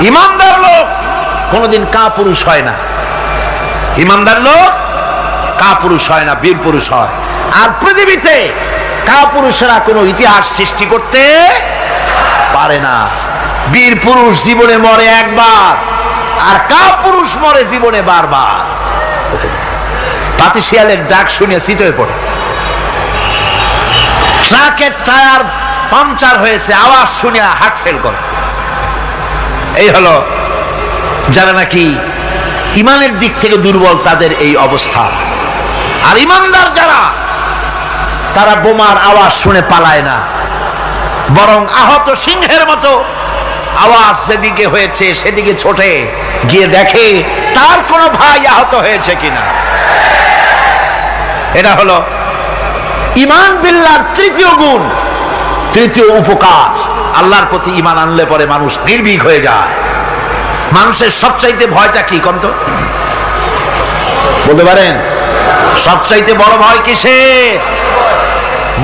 ঈমানদার লোক কোনোদিন কাপুরুষ হয় না। ঈমানদার লোক কাপুরুষ হয় না, বীর পুরুষ হয়। আর পৃথিবীতে কাপুরুষেরা কোনো ইতিহাস সৃষ্টি করতে পারে না। বীর পুরুষ জীবনে মরে একবার, আর কাপুরুষ মরে জীবনে বারবার। পাতিশিয়ালের ডাক শুনে চিতই পড়ে। ট্রাকের টায়ার পাংচার হয়েছে, আওয়াজ শুনে হার্ট ফেল করে। এই হলো যারা নাকি ঈমানের দিক থেকে দুর্বল, তাদের এই অবস্থা। আর ঈমানদার যারা, তারা বোমার আওয়াজ শুনে পালায় না, বরং আহত সিংহের মতো আওয়াজ যেদিকে হয়েছে সেদিকে ছোটে গিয়ে দেখে তার কোনো ভাই আহত হয়েছে কিনা। এটা হলো ঈমান বিল্লাহর 3য় গুণ, 3য় উপকার। আল্লাহর প্রতি ঈমান আনলে পরে মানুষ নির্ভীক হয়ে যায়। মানুষের সবচাইতে ভয়টা কি কোন তো বলতে পারেন? সবচাইতে বড় ভয় কিসের?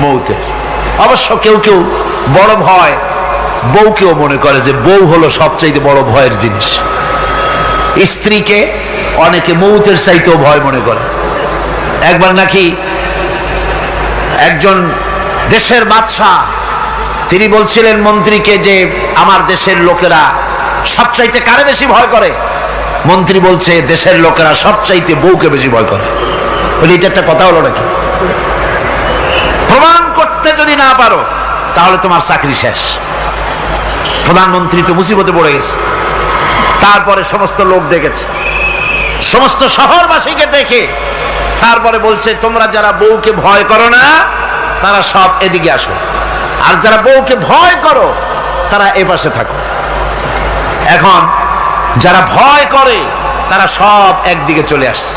মৌতের। অবশ্য কেউ কেউ বড় ভয় বউকেও মনে করে যে বউ হলো সবচাইতে বড় ভয়ের জিনিস। স্ত্রীকে অনেকে মৌতের চাইতেও ভয় মনে করে। একবার নাকি একজন দেশের বাদশাহ তিনি বলছিলেন মন্ত্রীকে যে আমার দেশের লোকেরা সবচাইতে কারে বেশি ভয় করে? মন্ত্রী বলছে দেশের লোকেরা সবচাইতে বউকে বেশি ভয় করে। এটা একটা কথা হলো নাকি? প্রমাণ করতে যদি না পারো তাহলে তোমার চাকরি শেষ। প্রধানমন্ত্রী তো মুসিবতে পড়ে গেছে। তারপরে সমস্ত লোক দেখেছে, সমস্ত শহরবাসীকে দেখে তারপরে বলছে তোমরা যারা বউকে ভয় করো না তারা সব এদিকে আসো, আর যারা বউকে ভয় করো তারা এ পাশে থাকো। এখন যারা ভয় করে তারা সব একদিকে চলে আসছে।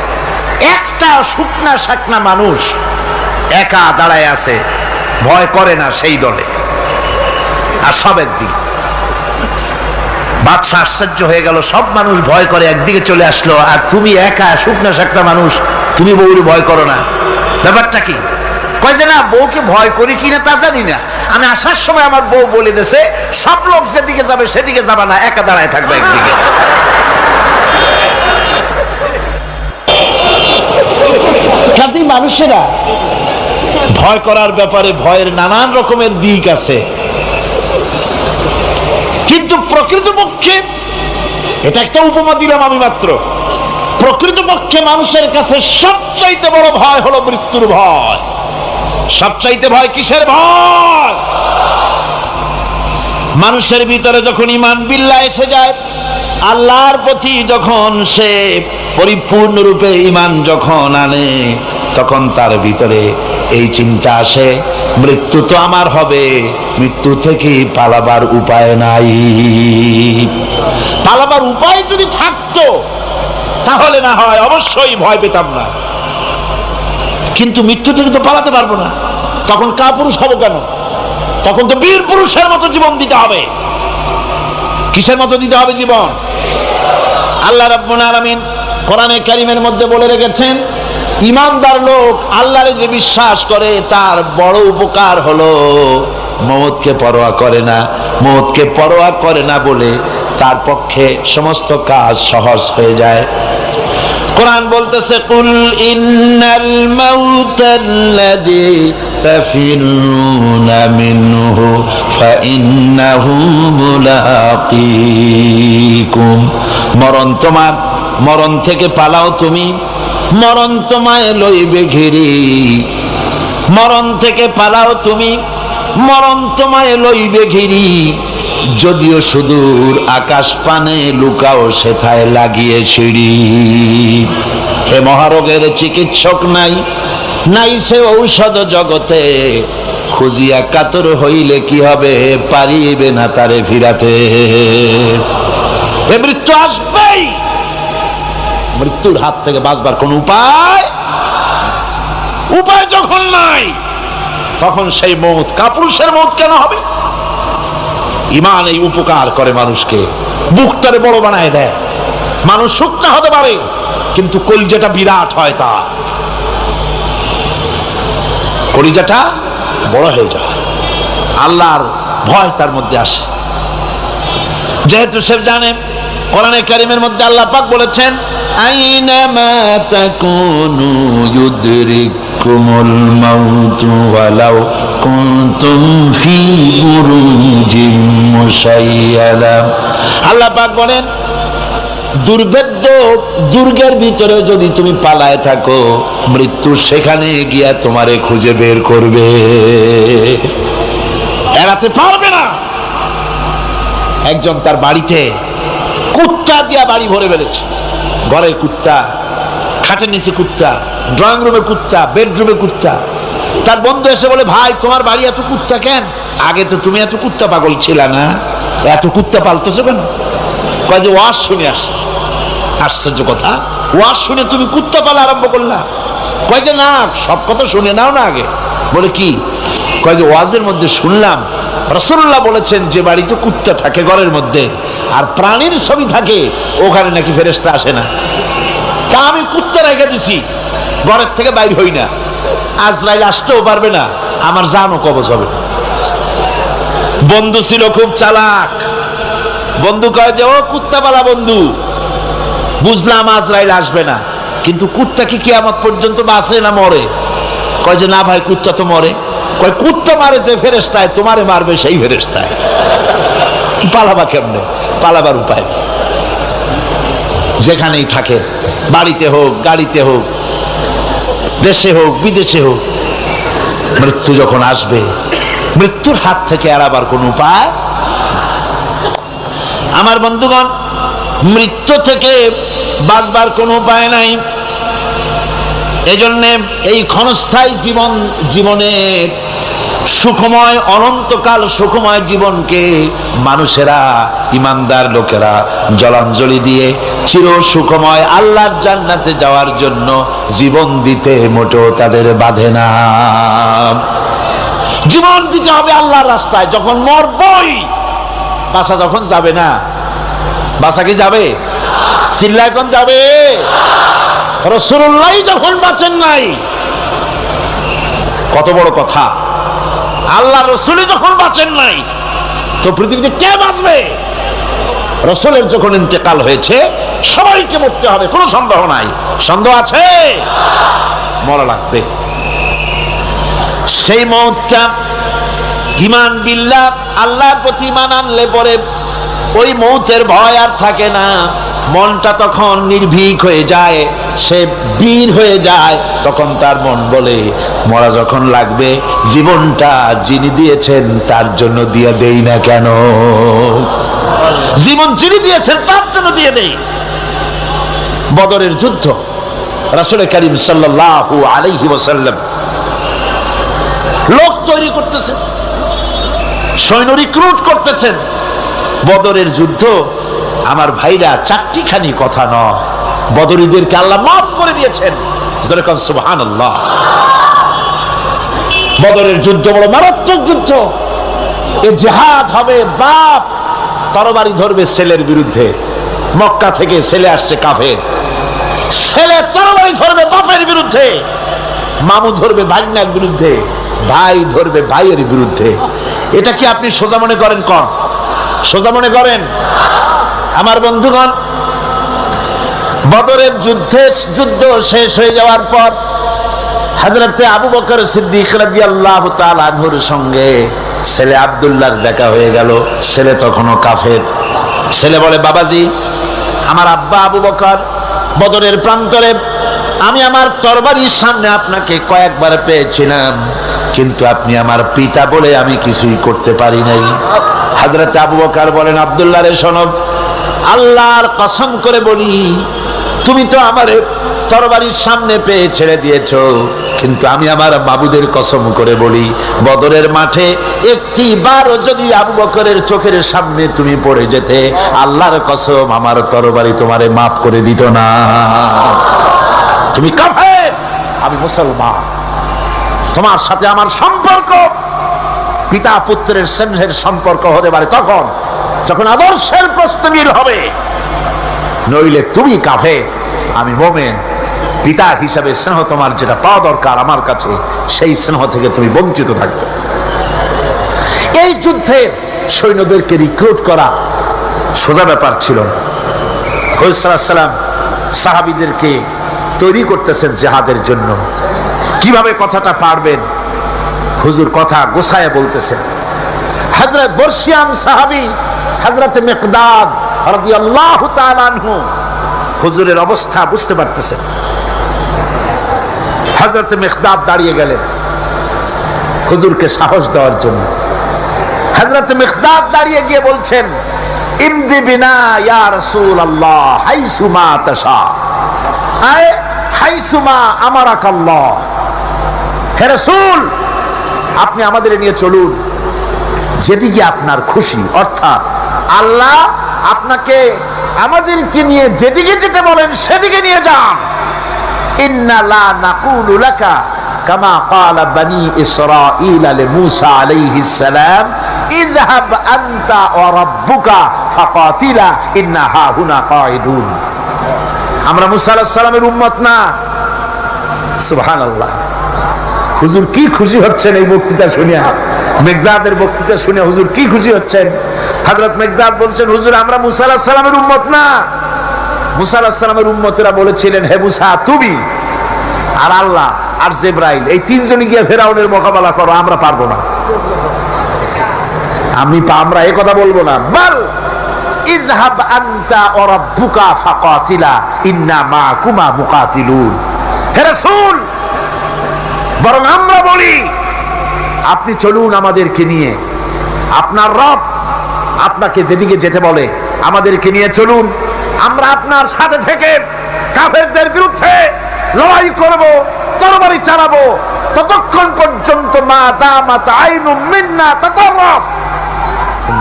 একটা শুকনা শাকনা মানুষ একা দাঁড়ায় আছে, ভয় করে না সেই দলে, আর সব একদিকে। বাদশা আশ্চর্য হয়ে গেল, সব মানুষ ভয় করে একদিকে চলে আসলো, আর তুমি একা শুকনা শাকনা মানুষ, তুমি বউরে ভয় করো না, ব্যাপারটা কি? কয় যে না, বউকে ভয় করি কিনা তা জানি না, আমি আসার সময় আমার বউ বলে দিয়েছে সব লোক যেদিকে যাবে সেদিকে যাবে না, একা দাঁড়ায় থাকবে একদিকে। কাজেই মানুষেরা ভয় করার ব্যাপারে ভয়ের নানান রকমের দিক আছে, কিন্তু প্রকৃতপক্ষে এটা একটা উপমা দিলাম আমি মাত্র। প্রকৃতপক্ষে মানুষের কাছে সবচাইতে বড় ভয় হলো মৃত্যুর ভয়। সবচাইতে ভয় কিসের ভয়? মানুষের ভিতরে যখন ঈমান বিল্লাহ এসে যায়, আল্লাহর প্রতি যখন সে পরিপূর্ণরূপে ঈমান যখন আনে, তখন তার ভিতরে এই চিন্তা আসে মৃত্যু তো আমার হবে, মৃত্যু থেকে পালাবার উপায় নাই। পালাবার উপায় যদি থাকতো তাহলে না হয় অবশ্যই ভয় পেতাম না, কিন্তু মৃত্যু থেকে তো পালাতে পারবো না, তখন কাপুরুষ হবো কেন? তখন তো বীর পুরুষের মতো জীবন দিতে হবে। কিসের মতো দিতে হবে জীবন? আল্লাহ রাব্বুল আলামিন কোরআনে কারীমের মধ্যে বলে রেখেছেন, ঈমানদার লোক আল্লাহরে যে বিশ্বাস করে তার বড় উপকার হলো মওতকে পরোয়া করে না। মওতকে পরোয়া করে না বলে তার পক্ষে সমস্ত কাজ সহজ হয়ে যায়। কোরআন বলতেছে, কুল ইন্নাল মাউতাল্লাযী তাফিরুনা মিনহু ফাইন্নাহু মুলাকীকুম। মরণ তোমার, মরণ থেকে পালাও তুমি, মরণ তোমায় লইবে ঘিরি। মরণ থেকে পালাও তুমি, মরণ তোমায় লইবে ঘিরি। যদিও সুদূর আকাশ পানে লুকাও সেথায় লাগিয়ে ছিড়ি। হে মহারোগের চিকিৎসক নাই, নাই সে ঔষধ জগতে, খুঁজিয়া কাতর হইলে কি হবে, পারিবে না তারে ফিরাতে। এ মৃত্যু আসবেই, মৃত্যুর হাত থেকে বাঁচবার কোন উপায় যখন নাই, তখন সেই মওত কাপুরুষের মওত কেন হবে? ঈমান এই উপকার করে মানুষকে, বুকটারে বড় বানায় দেয়। মানুষ শুকনা হতে পারে কিন্তু কলিজাটা বিরাট হয়, তার কলিজাটা বড় হয়ে যায়, আল্লাহর ভয় তার মধ্যে আসে। যেহেতু সে জানে, কোরআনে কারীমের মধ্যে আল্লাহ পাক বলেছেন, আইনামা তাকুনু ইউদরিকুমুল মাউতু ওয়ালাউ কুনতুম ফি বুরুজিম মুশাইয়াদা। আল্লাহ পাক বলেন, দুর্ভেদ্য দুর্গের ভিতরে যদি তুমি পালায় থাকো, মৃত্যু সেখানে গিয়া তোমারে খুঁজে বের করবে, এড়াতে পারবে না। একজন তার বাড়িতে কুত্তা দিয়া বাড়ি ভরে ফেলেছে। ঘরের কুত্তা, খাটের নিচে কুত্তা, ড্রয়িং রুমে কুত্তা, বেডরুমে কুত্তা। তার বন্ধু এসে বলে, ভাই তোমার বাড়ি এত কুত্তা কেন? আগে তো তুমি এত কুত্তা পাগল ছিল না, এত কুত্তা পালতেছো কেন? কয় যে ওয়াজ শুনে আসছে। আশ্চর্য কথা, ওয়াজ শুনে তুমি কুত্তা পালা আরম্ভ করলা? কয় যে না, সব কথা শুনে নাও না আগে। বলে কি? কয় যে ওয়াজের মধ্যে শুনলাম রাসূলুল্লাহ বলেছেন যে বাড়িতে কুত্তা থাকে ঘরের মধ্যে আর প্রাণীর ছবি থাকে ওখানে নাকি ফেরেশতা আসে না। তা আমি কুত্তা রেখে দিছি, ঘরের থেকে বাইর হই না, আজরাইল আসতেও পারবে না, আমার জানও কবজ হবে। বন্ধু ছিল খুব চালাক, বন্ধু কয় যে ও কুত্তাওয়ালা বন্ধু, বুঝলাম আজরাইল আসবে না, কিন্তু কুত্তা কি কিয়ামত পর্যন্ত বাঁচে না মরে? কয় যে না ভাই, কুত্তা তো মরে। কয় কুত্তা মারে যে ফেরেশতায়, তোমারে মারবে সেই ফেরেশতায়। পালাবা কেমনে? পালাবার উপায় যেখানেই থাকে, বাড়িতে হোক, গাড়িতে হোক, দেশে হোক, বিদেশে হোক, মৃত্যু যখন আসবে, মৃত্যুর হাত থেকে এড়াবার কোন উপায়। আমার বন্ধুগণ, মৃত্যু থেকে বাঁচবার কোন উপায় নাই। এজন্য এই ক্ষণস্থায়ী জীবনের সুখময়, অনন্তকাল সুখময় জীবনকে মানুষেরা, ইমানদার লোকেরা জলাঞ্জলি দিয়ে চির সুখময় আল্লাহর জান্নাতে যাওয়ার জন্য জীবন দিতে মোটেও তাদের বাধে না। জীবন দিতে হবে আল্লাহর রাস্তায়। যখন মরবই, বাসা যখন যাবে না, বাসা কি যাবে? চিল্লা এখন যাবে? রাসূলুল্লাহ যখন বাঁচেন নাই, কত বড় কথা! আল্লাহ রাসূল যখন বাঁচেন নাই, তো পৃথিবীতে কে বাঁচবে? রাসূলের যখন ইন্তেকাল হয়েছে, সবাইকে মরতে হবে, কোনো সন্দেহ নাই। সন্দেহ আছে? মরা লাগবে। সেই মওতটা ঈমান বিল্লাহ, আল্লাহর প্রতি ঈমান আনলে পরে ওই মওতের ভয় আর থাকে না। মনটা তখন নির্ভীক হয়ে যায়, সে বীর হয়ে যায়। তখন তার মন বলে, মরা যখন লাগবে, জীবনটা যিনি দিয়েছেন তার জন্য দিয়ে দেই না কেন? জীবন যিনি দিয়েছেন তার জন্য দিয়ে দেই। বদরের যুদ্ধ, রাসূল করিম সাল্লাল্লাহু আলাইহি ওয়াসাল্লাম লোক তৈরি করতেছেন, সৈন্য রিক্রুট করতেছেন। বদরের যুদ্ধ, আমার ভাইরা, চারটিখানি কথা নয়। বদরীদেরকে আল্লাহ মাফ করে দিয়েছেন। যেরকম সুবহানাল্লাহ। বদরের যুদ্ধ বড় মারাত্মক যুদ্ধ। এ জিহাদ হবে, বাপ তরবারি ধরবে ছেলের বিরুদ্ধে। মক্কা থেকে ছেলে আসছে কাফের, ছেলে তরবারি ধরবে বাপের বিরুদ্ধে, মামু ধরবে ভাগ্নার বিরুদ্ধে, ভাই ধরবে ভাইয়ের বিরুদ্ধে। এটা কি আপনি সোজা মনে করেন? কোন সোজা মনে করেন? আমার বন্ধুগণ, বদরের যুদ্ধ শেষ হয়ে যাওয়ার পর হযরতে আবু বকর সিদ্দিক রাদিয়াল্লাহু তাআলা আনহুর সঙ্গে ছেলে আব্দুল্লাহর দেখা হয়ে গেল। ছেলে তখনও কাফের। ছেলে বলে, বাবাজি, আমার আব্বা আবু বকর বদরের প্রান্তরে, আমি আমার তরবারির সামনে আপনাকে কয়েকবার পেয়েছিলাম, কিন্তু আপনি আমার পিতা বলে আমি কিছুই করতে পারি নাই। হযরতে আবু বকর বলেন, আব্দুল্লাহ রে শোনো, আল্লাহর কসম করে বলি, তুমি তো আমার তরবারির সামনে পেয়ে ছেড়ে দিয়েছো, কিন্তু আমি আমার মাবুদের কসম করে বলি, বদরের মাঠে একটি বারও যদি আবু বকরের চোখের সামনে তুমি পড়ে যেতে, আল্লাহর কসম আমার তরবারি তোমারে মাফ করে দিত না। তুমি কাফের, আমি মুসলমান। তোমার সাথে আমার সম্পর্ক পিতা পুত্রের স্নেহের সম্পর্ক হতে পারে তখন যখন আদর্শের প্রশ্ন মিল হবে, নইলে তুমি কাফের, আমি মুমিন। পিতা হিসাবে স্নেহ তোমার যেটা পাওয়া দরকার আমার কাছে, সেই স্নেহ থেকে তুমি বঞ্চিত থাকবে। এই যুদ্ধে সৈন্যদেরকে রিক্রুট করা সোজা ব্যাপার ছিল না। হুজুর সাল্লাল্লাহু আলাইহি ওয়াসাল্লাম সাহাবীদেরকে তৈরি করতেছেন জিহাদের জন্য। কিভাবে কথাটা পারবেন, হুজুর কথা গোছায় বলতেছেন। হযরত বর্ষিয়ান সাহাবী হযরত মিকদাদ রাদিয়াল্লাহু তাআলা আনহু হুজুরের অবস্থা বুঝতে পারতেছেন। হযরত মিকদাদ দাঁড়িয়ে গেলেন হুজুরকে সাহস দেওয়ার জন্য। হযরত মিকদাদ দাঁড়িয়ে গিয়ে বলছেন, ইমদি বিনা ইয়া রাসূলুল্লাহ হাইসুমা তাশা, আয় হাইসুমা আমারাকাল্লাহ। হে রাসূল, আপনি আমাদের নিয়ে চলুন যেদিকে আপনার খুশি, অর্থাৎ আল্লাহ আপনাকে আমাদেরকে নিয়ে যেদিকে যেতে বলেন সেদিকে নিয়ে যান। ইন্না লা নাকুলু লাকা কামা ক্বালা বনি ইসরাঈল লিমূসা আলাইহিস সালাম ইযহাব আনতা ওয়া রাব্বুকা ফাকাতিলা ইন্না হাহুনা কাঈদুন। আমরা মুসা আলাইহিস সালামের উম্মত না। সুবহানাল্লাহ। হুজুর কি খুশি হচ্ছেন এই বক্তৃতা শুনে, মেঘদাদের বক্তৃতা শুনে হুজুর কি খুশি হচ্ছেন। হযরত মেঘদাদ বলছেন, হুজুর আমরা মুসা আলাইহিস সালামের উম্মত না। মুসা আলাইহিস সালামের উম্মতেরা বলেছিলেন, হে মুসা তুমি আর আল্লাহ আর জিবরাইল এই তিনজনই গিয়ে ফেরাউনের মোকাবেলা করো, আমরা পারবো না। আমরা এই কথা বলবো না। বল ইযহাব আনতা ওয়া রাব্বুকা ফাকাতিলা ইন্না মাআকুমা মুকাতিলুন। হে রাসূল, বরং আমরা বলি আপনি চলুন আমাদেরকে নিয়ে, আপনার রব আপনাকে যেদিকে যেতে বলে আমাদেরকে নিয়ে চলুন, আমরা আপনার সাথে থেকে কাফেরদের বিরুদ্ধে লড়াই করব, তরবারি চালাবো ততক্ষণ পর্যন্ত মা দামাত আইনু মিন্না তাতাররাফ,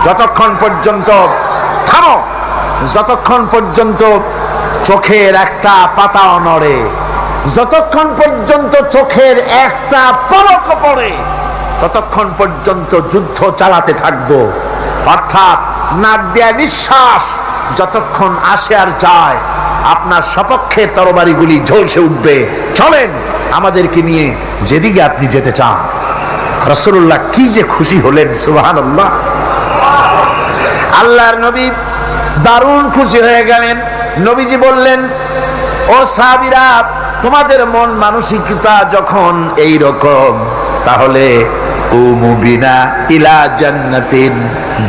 যতক্ষণ পর্যন্ত থামো, যতক্ষণ পর্যন্ত চোখের একটা পাতাও নড়ে, যতক্ষণ পর্যন্ত চোখের একটা পলক পড়ে ততক্ষণ পর্যন্ত যুদ্ধ চালাতে থাকবো। অর্থাৎ নাক দেয়া নিঃশ্বাস যতক্ষণ আসে আর যায় আপনার সপক্ষে তরবারিগুলি ঝলসে উঠবে। চলেন আমাদেরকে নিয়ে যেদিকে আপনি যেতে চান। রাসূলুল্লাহ কি যে খুশি হলেন, সুবহানাল্লাহ। আল্লাহর নবী দারুণ খুশি হয়ে গেলেন। নবীজি বললেন, ও সাহাবীরা, তোমাদের মন মানসিকতা যখন এই রকম, তাহলে কুমু বিনা ইলা জান্নাতিন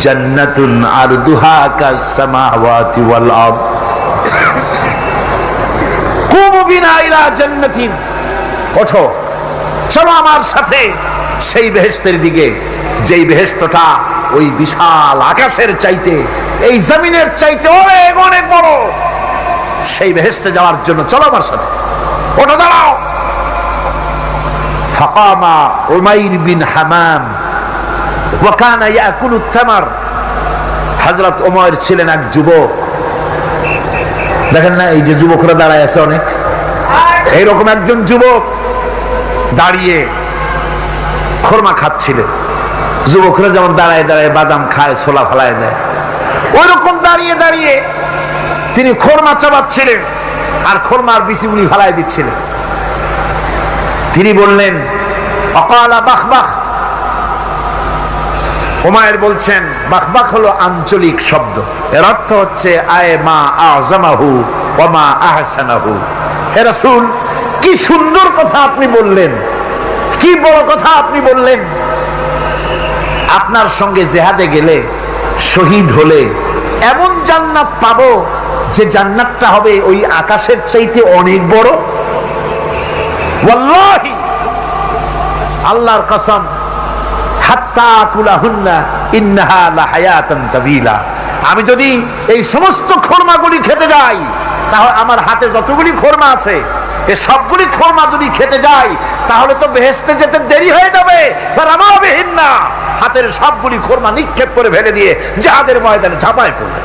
জান্নাতুন আরদুহা কাস সামাওয়াতি ওয়াল আরদ। কুমু বিনা ইলা জান্নাতিন, ওঠো চলো আমার সাথে সেই বেহেশতের দিকে, যেই বেহেশতটা ওই বিশাল আকাশের চাইতে, এই জমিনের চাইতে অনেক অনেক বড়। সেই বেহেশতে যাওয়ার জন্য চলো আমার সাথে, ওঠো দাঁড়াও। ফাকামা উমাইর বিন হামাম ওয়া কানা ইয়াকুলুত তামার। হযরত উমাইর ছিলেন এক যুবক। দেখেন না এই যে যুবকরা দাঁড়ায় আছে অনেক, এইরকম একজন যুবক দাঁড়িয়ে খরমা খাচ্ছিলেন। যুবকরা যেমন দাঁড়ায় দাঁড়ায় বাদাম খায়, ছোলা ফেলায় দেয়, ওই রকম দাঁড়িয়ে দাঁড়িয়ে তিনি খরমা চাবাচ্ছিলেন আর খরমার বিচিগুলি ফেলায় দিচ্ছিলেন। তিনি বললেন, অকালা বাখবাখ। উমাইর বলছেন, বাখবাখ হলো আঞ্চলিক শব্দ, এর অর্থ হচ্ছে আয় মা আযমাহু ওয়া মা আহসানাহু। হে রাসূল, কি সুন্দর কথা আপনি বললেন, কি বড় কথা আপনি বললেন। আপনার সঙ্গে জিহাদে গেলে, শহীদ হলে এমন জান্নাত পাবো যে জান্নাতটা হবে ওই আকাশের চাইতে অনেক বড়। ওয়াল্লাহি, আল্লাহর কসম, হাত্তা কুলাহুন্না ইন্নাহা লাহায়াতান তাবিলা। আমি যদি এই সমস্ত খরমাগুলি খেতে যাই, তাহলে আমার হাতে যতগুলি খরমা আছে এই সবগুলি খরমা যদি খেতে যাই তাহলে তো বেহেশতে যেতে দেরি হয়ে যাবে। ফারামাবিহিন্না, হাতের সবগুলি খরমা নিক্ষেপ করে ফেলে দিয়ে জিহাদের ময়দানে ঝাঁপায় পড়লেন।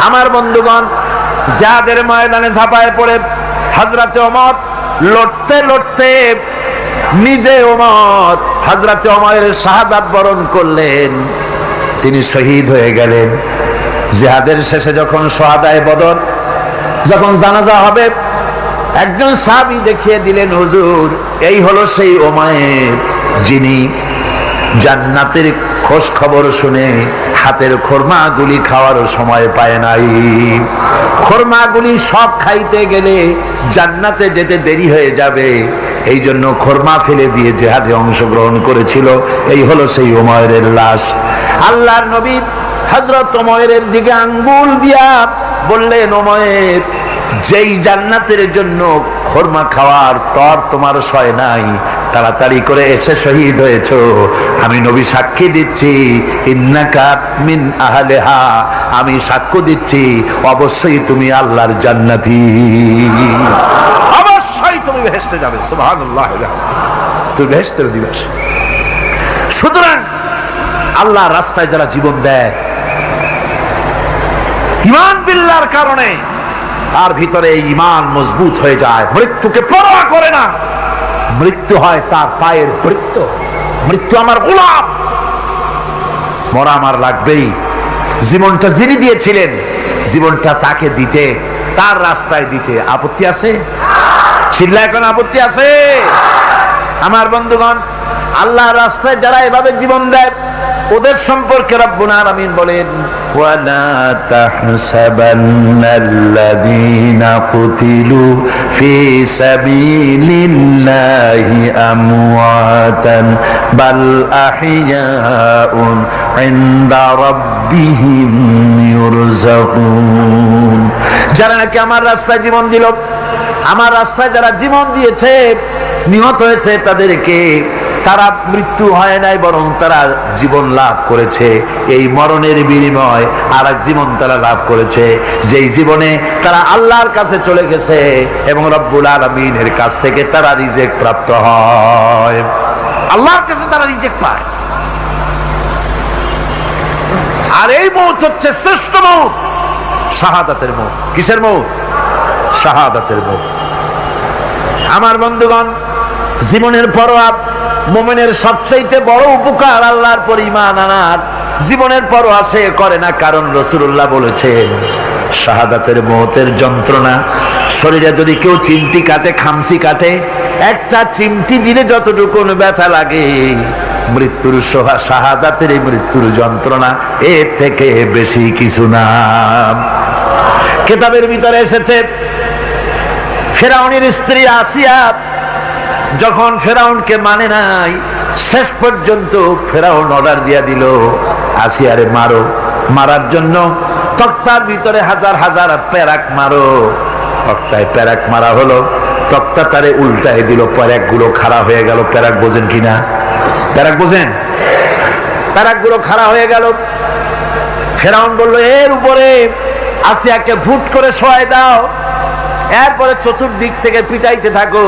আমার বন্ধুগণ, জিহাদের ময়দানে ঝাঁপায় পড়ে হযরতে ওমর লড়তে লড়তে নিজে ওমর হযরতে ওমরের শাহাদাত বরণ করলেন, তিনি শহীদ হয়ে গেলেন। জিহাদের শেষে যখন শুহাদায়ে বদর যখন জানাজা হবে, একজন সাহাবী দেখিয়ে দিলেন, হুজুর এই হলো সেই ওমর যিনি জান্নাতের খোঁজ খবর শুনে হাতের খরমাগুলি খাওয়ার সময় পায় নাই। খরমাগুলি সব খাইতে গেলে জান্নাতে যেতে দেরি হয়ে যাবে, এই জন্য খরমা ফেলে দিয়ে জিহাদে অংশগ্রহণ করেছিল। এই হলো সেই ওমরের লাশ। আল্লাহর নবী হযরত ওমরের দিকে আঙ্গুল দিয়া বললেন, ওমর, যেই জান্নাতের জন্য খরমা খাওয়ার তর তোমার সয় নাই, তাড়াতাড়ি করে এসে শহীদ হয়েছো, আমি নবী সাক্ষী দিচ্ছি, ইন্নাকা মিন আহলিহা, আমি সাক্ষ্য দিচ্ছি অবশ্যই তুমি আল্লাহর জান্নাতি, অবশ্যই তুমি বেহেশতে যাবে। সুবহানাল্লাহ, তুমি বেহেশতের অধিবাসী। সুতরাং আল্লাহর রাস্তায় যারা জীবন দেয় ঈমান বিল্লাহর কারণে, তার ভিতরে ঈমান মজবুত হয়ে যায়, মৃত্যুকে পরোয়া করে না। মৃত্যু হয় তার পায়ের বৃত্ত, মৃত্যু আমার গোলাম, মরা আমার লাগবেই। জীবনটা যিনি দিয়েছিলেন, জীবনটা তাকে দিতে, তার রাস্তায় দিতে আপত্তি আছে? চিল্লা এখন আপত্তি আছে? আমার বন্ধুগণ, আল্লাহর রাস্তায় যারা এভাবে জীবন দেয়, ওদের সম্পর্কে রব্বুল আলামিন বলেন, ওয়ালা তাহসাবান্নাল্লাযীনা কুতিলু ফী সাবিলিল্লাহি আমওয়াতান বাল আহইয়াউন ইনদা রাব্বিহিম ইউরযাকুন। যারা নাকি আমার রাস্তায় জীবন দিল, আমার রাস্তায় যারা জীবন দিয়েছে, নিহত হয়েছে, তাদেরকে তারা মৃত্যু হয় নাই, বরং তারা জীবন লাভ করেছে। এই মরণের বিনিময় আর এক জীবন তারা লাভ করেছে, যেই জীবনে তারা আল্লাহর কাছে চলে গেছে এবং রব্বুল আলামিনের কাছ থেকে তারা রিজেক্ট প্রাপ্ত হয়। আল্লাহর কাছে তারা রিজেক্ট পায়। আর এই মৌত হচ্ছে শ্রেষ্ঠ মৌত, শাহাদাতের মৌত। কিসের মৌত? শাহাদাতের মৌত। আমার বন্ধুগণ, জীবনের পরোয়া মুমিনের সবচেয়ে বড় উপকার আল্লাহর পর ঈমান আনার। জীবনের পরোয়া সে করে না, কারণ রাসূলুল্লাহ বলেছেন, শাহাদাতের মৌতের যন্ত্রণা, শরীরে যদি কেউ চিমটি কাটে, খামসি কাটে, একটা চিমটি দিলে যতটুকু ব্যথা লাগে, মৃত্যুর শাহাদাতের এই মৃত্যুর যন্ত্রণা এর থেকে বেশি কিছু না। কিতাবের ভিতরে এসেছে, ফেরাউনের স্ত্রী আসিয়া যখন ফেরাউনকে মানে নাই, শেষ পর্যন্ত ফেরাউন অর্ডার দিয়া দিল, আসিয়ারে মারো। মারার জন্য তক্তার ভিতরে হাজার হাজার প্যারাক মারো। তক্তায় প্যারাক মারা হলো, তক্তা তারে উল্টায় দিল, প্যারাক গুলো খাড়া হয়ে গেল। প্যারাক বোঝেন কিনা? প্যারাক বোঝেন? প্যারাক গুলো খাড়া হয়ে গেল। ফেরাউন বলল, এর উপরে আসিয়াকে ভুট করে শোয়াই দাও, এরপরে চতুর্দিক থেকে পিটাইতে থাকো,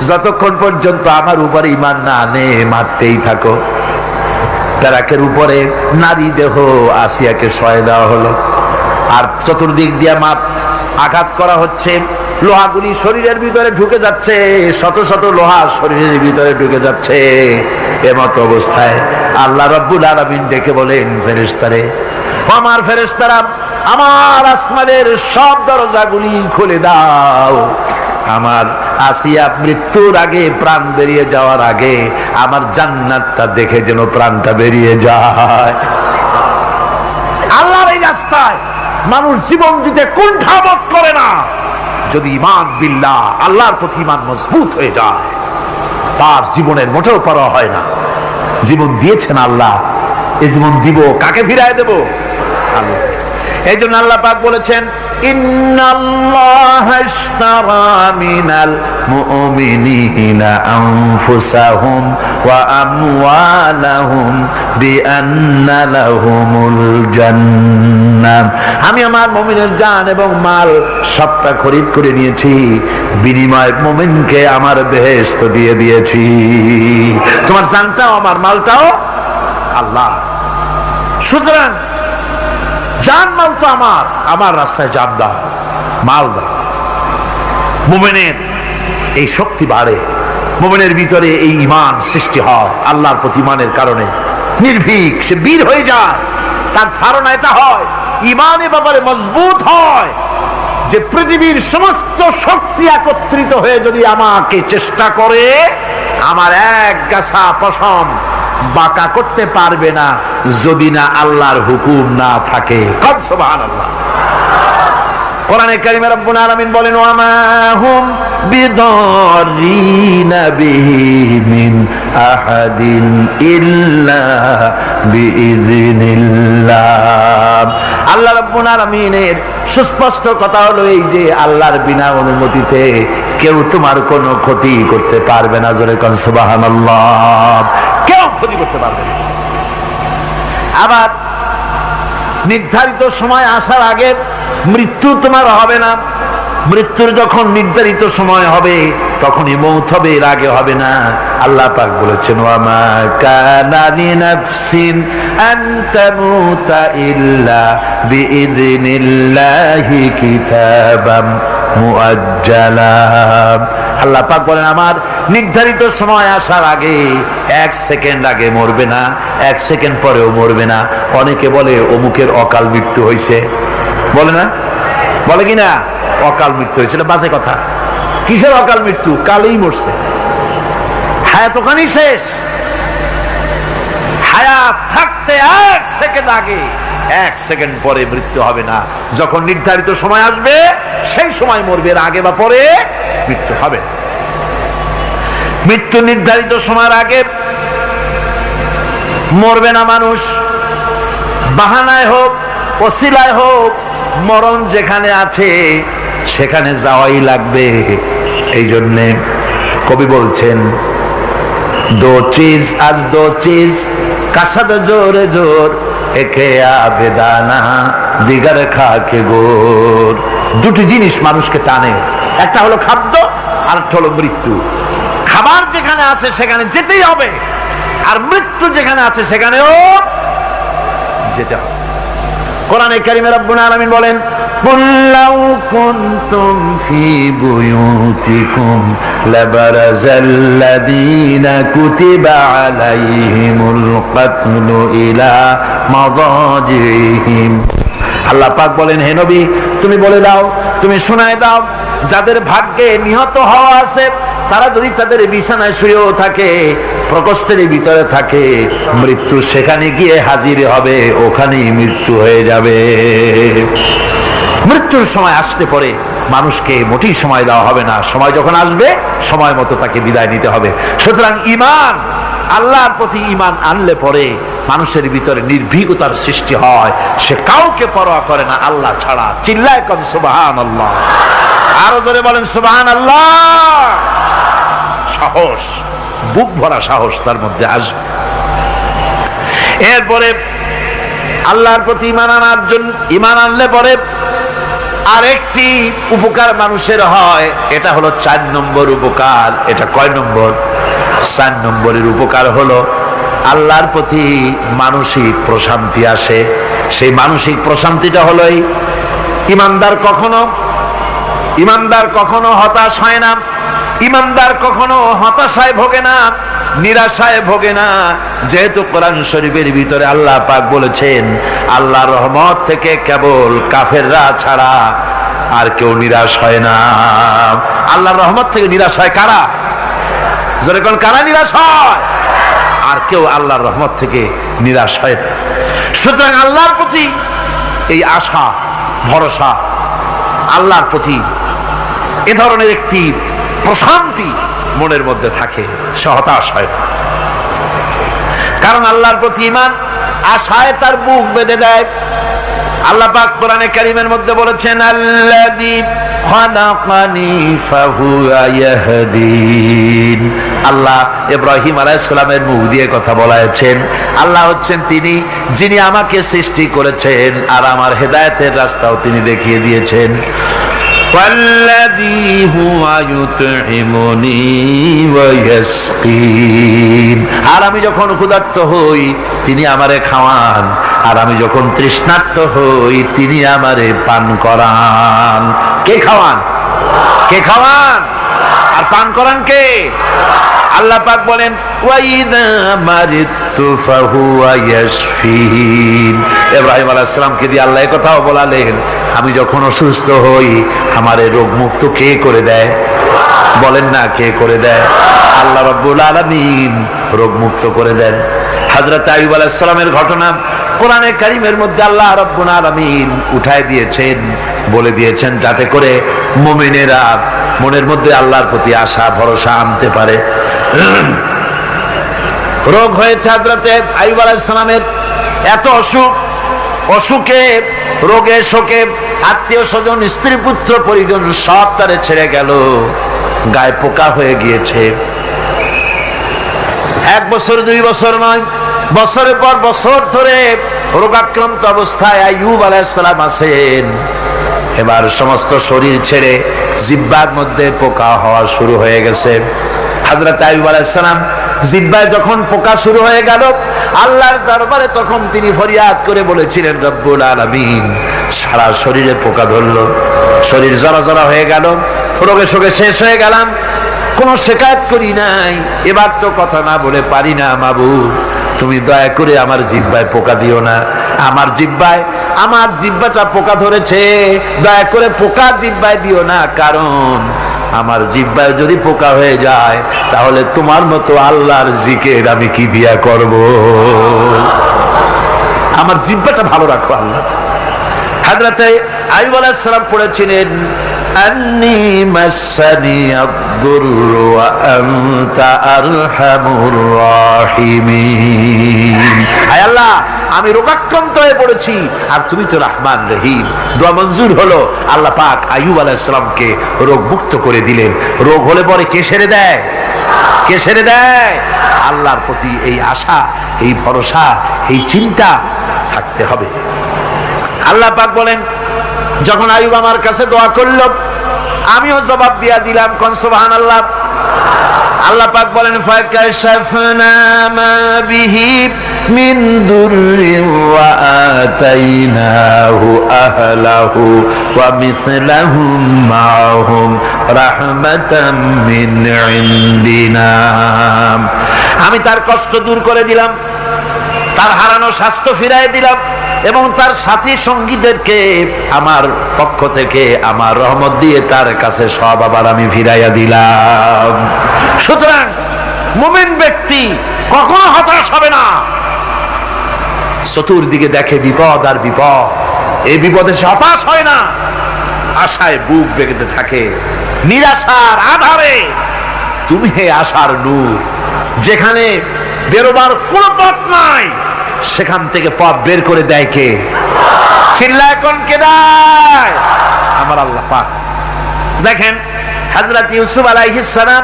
যতক্ষণ পর্যন্ত আমার উপরে ঈমান না আনে মারতেই থাকো। প্যারাকের উপরে নারী দেহ আসিয়াকে শোয়াই দেওয়া হলো, আর চতুর্দিক দিয়া মাপ আঘাত করা হচ্ছে। লোহাগুলি শরীরের ভিতরে ঢুকে যাচ্ছে, শত শত লোহা শরীরের ভিতরে ঢুকে যাচ্ছে। এমত অবস্থায় আল্লাহ রাব্বুল আলামিন ডেকে বলেন, ফেরেশতারে, আমার ফেরেশতারা, আমার আসমানের সব দরজাগুলি খুলে দাও। আমার আসিয়া মৃত্যুর আগে, প্রাণ বেরিয়ে যাওয়ার আগে, আমার জান্নাতটা দেখে যেন প্রাণটা বেরিয়ে যায়। আল্লাহর এই রাস্তায় মানুষ জীবন দিতে কুণ্ঠাবোধ করে না, যদি ঈমান বিল্লাহ, আল্লাহর প্রতি ঈমান মজবুত হয়ে যায়, তার জীবনের মোটেও পরোয়া হয় না। জীবন দিয়েছেন আল্লাহ, এই জীবন দিব, কাকে ফিরায় দেব? আল্লাহ। এই জন্য আল্লাহ পাক বলেছেন, ইন্নাল্লাহা ইশতারা মিনাল মুমিনিনা আনফুসাহুম ওয়া আমওয়ালাহুম বিআন্না লাহুমুল জান্নাহ। আমি আমার মুমিনের জান এবং মাল সবটা খরিদ করে নিয়েছি, বিনিময়ে মুমিনকে আমার বেহেশত দিয়ে দিয়েছি। তোমার জানটাও আমার মালটাও আল্লাহ। সুতরাং জান মাল তো আমার, আমার রাস্তায় জান দাও, মাল দাও। মুমিনের এই শক্তি বাড়ে, মুমিনের ভিতরে এই ঈমান সৃষ্টি হয় আল্লাহর প্রতি ঈমানের কারণে। নির্ভীক সে বীর হয়ে যায়, তার ধারণা এটা হয়, ঈমানের ব্যাপারে মজবুত হয় যে পৃথিবীর সমস্ত শক্তি একত্রিত হয়ে যদি আমাকে চেষ্টা করে, আমার এক গাছা পশম বাঁকা করতে পারবে না, যদি না আল্লাহর হুকুম না থাকে। সুবহানাল্লাহ। কোরআনে কারিমে রব্বুল আলামিন বলেন, ওয়া মা হুম বিদারিনা বিহি মিন আহাদিন ইল্লা বিইজনিল্লাহ। আল্লাহ রাব্বুল আলামিনের সুস্পষ্ট কথা হলো এই যে, আল্লাহর বিনা অনুমতিতে কেউ তোমার কোনো ক্ষতি করতে পারবে না। জোরে কোন সুবহানাল্লাহ। কেউ ক্ষতি করতে পারবে না। আবার নির্ধারিত সময় আসার আগে মৃত্যু তোমার হবে না। মৃত্যুর যখন নির্ধারিত সময় হবে তখনই মৌত হবে, এর আগে হবে না। আল্লাহ পাক বলেছেন, ওয়া মা কানা লিনাফসিন আন তামুতা ইল্লা বিইযনিল্লাহি কিতাবাম মুআজ্জালা। আল্লাহ পাক বলেন আমার নির্ধারিত সময় আসার আগে 1 সেকেন্ড আগে মরবে না, 1 সেকেন্ড পরেও মরবে না। অনেকে বলে অমুকের অকাল মৃত্যু হয়েছে, বলে না, বলে কি না অকাল মৃত্যু হয়েছে, এটা বাজে কথা। কিসের অকাল মৃত্যু? কালেই মরছে, হায়াত ওখানেই শেষ। হায়াত থাকতে 1 সেকেন্ড আগে 1 সেকেন্ড পরে মৃত্যু হবে না। যখন নির্ধারিত সময় আসবে সেই সময় মরবে, এর আগে বা পরে মৃত্যু হবে। মৃত্যু নির্ধারিত সময়ের আগে মরবে না মানুষ, বাহানায় হোক ওসিলায় হোক, মরণ যেখানে আছে সেখানে যাওয়াই লাগবে। এই জন্যে কবি বলছেন दो चीज आज दो चीज कसद जोर जोर एके आबेदाना दिगर खा के गोर। দুটি জিনিস মানুষকে টানে, একটা হলো খাদ্য আর একটা হলো মৃত্যু। খাবার যেখানে আছে সেখানে যেতেই হবে, আর মৃত্যু যেখানে আছে সেখানেও যেতে হবে। কোরআনে কারিমে রব্বুল আলামিন বলেন قل لو كنتم في بيوتكم لبرز الذين كتب عليهم القتل إلى مضاجعهم। আল্লাহ পাক বলেন হে নবী তুমি বলে দাও, তুমি শোনায় দাও, যাদের ভাগ্যে নিহত হওয়া আছে তারা যদি তাদের বিছানায় শুয়েও থাকে, প্রকোষ্ঠের ভিতরে থাকে, মৃত্যু সেখানে গিয়ে হাজির হবে, ওখানেই মৃত্যু হয়ে যাবে। মৃত্যুর সময় আসতে পরে মানুষকে মোটেই সময় দেওয়া হবে না, সময় যখন আসবে সময় মতো তাকে বিদায় নিতে হবে। সুতরাং ঈমান, আল্লাহর প্রতি ঈমান আনলে পরে মানুষের ভিতরে নির্ভীকতার সৃষ্টি হয়, সে কাউকে পরোয়া করে না আল্লাহ ছাড়া। চিল্লায় কদ সুবহানাল্লাহ, আরো জোরে বলেন সুবহানাল্লাহ। সাহস, বুক ভরা সাহস তার মধ্যে আসবে। এরপরে আল্লাহর প্রতি ঈমান আনার জন্য, ঈমান আনলে পরে আরেকটি উপকার মানুষের হয়, এটা হলো 4 নম্বর উপকার। এটা কয় নম্বর? 4 নম্বরের উপকার হলো আল্লাহর প্রতি মানসিক প্রশান্তি আসে। সেই মানসিক প্রশান্তিটা হলো ইমানদার কখনো হতাশ হয় না, ইমানদার কখনো হতাশায় ভোগে না, নিরাশায় ভোগে না। যেহেতু কোরআন শরীফের ভিতরে আল্লাহ পাক বলেছেন আল্লাহর রহমত থেকে কেবল কাফেররা ছাড়া আর কেউ নিরাশ হয় না। আল্লাহর রহমত থেকে নিরাশ হয় কারা? যেরকম কারা নিরাশ হয়? আর কেউ আল্লাহর রহমত থেকে নিরাশ হয় না। সুতরাং আল্লাহর প্রতি এই আশা ভরসা, আল্লাহর প্রতি এ ধরনের একটি প্রশান্তি মনের মধ্যে থাকে, সে হতাশ হয় না। কারণ আল্লাহর প্রতি ঈমান আশায় তার বুক বেঁধে দেয়। আল্লাহ পাক কোরআনে কারীমের মধ্যে বলেছেন আল্লাযী খালাকানি ফাহুয়া ইয়াহদিন। আল্লাহ ইব্রাহিম আলাইহিস সালামের মুখ দিয়ে কথা বলেছেন, আল্লাহ হচ্ছেন তিনি যিনি আমাকে সৃষ্টি করেছেন আর আমার হেদায়েতের রাস্তাও তিনি দেখিয়ে দিয়েছেন। والذي هو يطعمني ويسقين। আর আমি যখন ক্ষুধার্ত হই তিনি আমারে খাওয়ান, আর আমি যখন তৃষ্ণার্ত হই তিনি আমারে পান করান। কে খাওয়ান? কে খাওয়ান আর পান করান কে? আল্লাহ পাক বলেন ওয়াইদা মারিতু ফাহুয়া ইয়াশফিন। ইব্রাহিম আলাইহিস সালামকে দিয়ে আল্লাহ এই কথাও বলালেন, আমি যখন অসুস্থ হই আমারে রোগ মুক্ত কে করে দেয়? বলেন না কে করে দেয়? আল্লাহ রাব্বুল আলামিন রোগ মুক্ত করে দেন। হযরত আইয়ুব আলাইহিস সালামের ঘটনা কোরআনে কারীমের মধ্যে আল্লাহ রাব্বুল আলামিন উঠায় দিয়েছেন, বলে দিয়েছেন যাতে করে মুমিনেরা মনের মধ্যে আল্লাহর প্রতি আশা ভরসা আনতে পারে। রোগ হয়েছে হযরত আইয়ুব আলাইহিস সালামের, এত অসুখ, অসুখে রোগে শোকে আত্মীয় স্বজন স্ত্রী পুত্র পরিজন সব তারে ছেড়ে গেল, গায়ে পোকা হয়ে গিয়েছে। 1 বছর 2 বছর নয়, বছরের পর বছর ধরে রোগাক্রান্ত অবস্থায় আইয়ুব আলাইহিস সালাম আছেন। এবার সমস্ত শরীর ছেড়ে জিহ্বার মধ্যে পোকা হওয়া শুরু হয়ে গেছে। হযরত আইয়ুব আলাইহিস সালাম জিহ্বায় যখন পোকা শুরু হয়ে গেল, আল্লাহর দরবারে তখন তিনি ফরিয়াদ করে বলেছিলেন রব্বুল আলামিন, সারা শরীরে পোকা ধরলো, শরীর জরা জরা হয়ে গেল, রোগে শোকে শেষ হয়ে গেলাম, কোনো শিকায়ত করি নাই, এবার তো কথা না বলে পারি না মাবুদ, তুমি দয়া করে আমার জিহ্বায় পোকা দিও না। আমার জিহ্বাটা পোকা ধরেছে, দয়া করে পোকা জিহ্বায় দিও না, কারণ আমার জিহ্বায় যদি পোকা হয়ে যায় তাহলে তোমার মতো আল্লাহর জিকির আমি কি দিয়া করব। আমার জিহ্বাটা ভালো রাখো আল্লাহ। হযরতে আইয়ুব আলাইহিস সালাম পড়েছিলেন আন্নী মাসানি আদ-দুরর ওয়া আনতা আরহামুর রাহিমিন। আয় আল্লাহ, আমি রোগাক্রান্ত হয়ে পড়েছি আর তুমি তো রহমান রহিম। দোয়া মঞ্জুর হলো, আল্লাহ পাক আইয়ুব আলাইহিস সালামকে রোগ মুক্ত করে দিলেন। রোগ হলে পরে কে সেরে দেয়? কে সেরে দেয়? আল্লাহর প্রতি এই আশা, এই ভরসা, এই চিন্তা থাকতে হবে। আল্লাহ পাক বলেন, যখন আইয়ুব আমার কাছে দোয়া করল আমিও জবাব দিয়া দিলাম। কোন সুবহানাল্লাহ। আল্লাহ পাক বলেন, ফাকাশাফনা মা বিহি মিন দুররিন ওয়া আতাইনাহু আহলাহু ওয়া মিসলাহুম মাআহুম রাহমাতাম মিন ইনদিনা। আমি তার কষ্ট দূর করে দিলাম, তার হারানো স্বাস্থ্য ফিরিয়ে দিলাম এবং তার সাথী সঙ্গীদেরকে আমার পক্ষ থেকে আমার রহমত দিয়ে তার কাছে সব আবার আমি ফিরাইয়া দিলাম। সুতরাং মুমিন ব্যক্তি কখনো হতাশ হবে না। চতুর্দিকে দেখে বিপদ আর বিপদ, এই বিপদে সে হতাশ হয় না, আশায় বুক বেঁধে থাকে। নিরাশার আধারে তুমি হে আশার নূর, যেখানে বেরোবার কোনো পথ নাই সেখান থেকে পথ বের করে দেয় কে? চিল্লায় কোন কে দেয়? আমার আল্লাহ পাক। দেখেন হযরত ইউসুফ আলাইহিস সালাম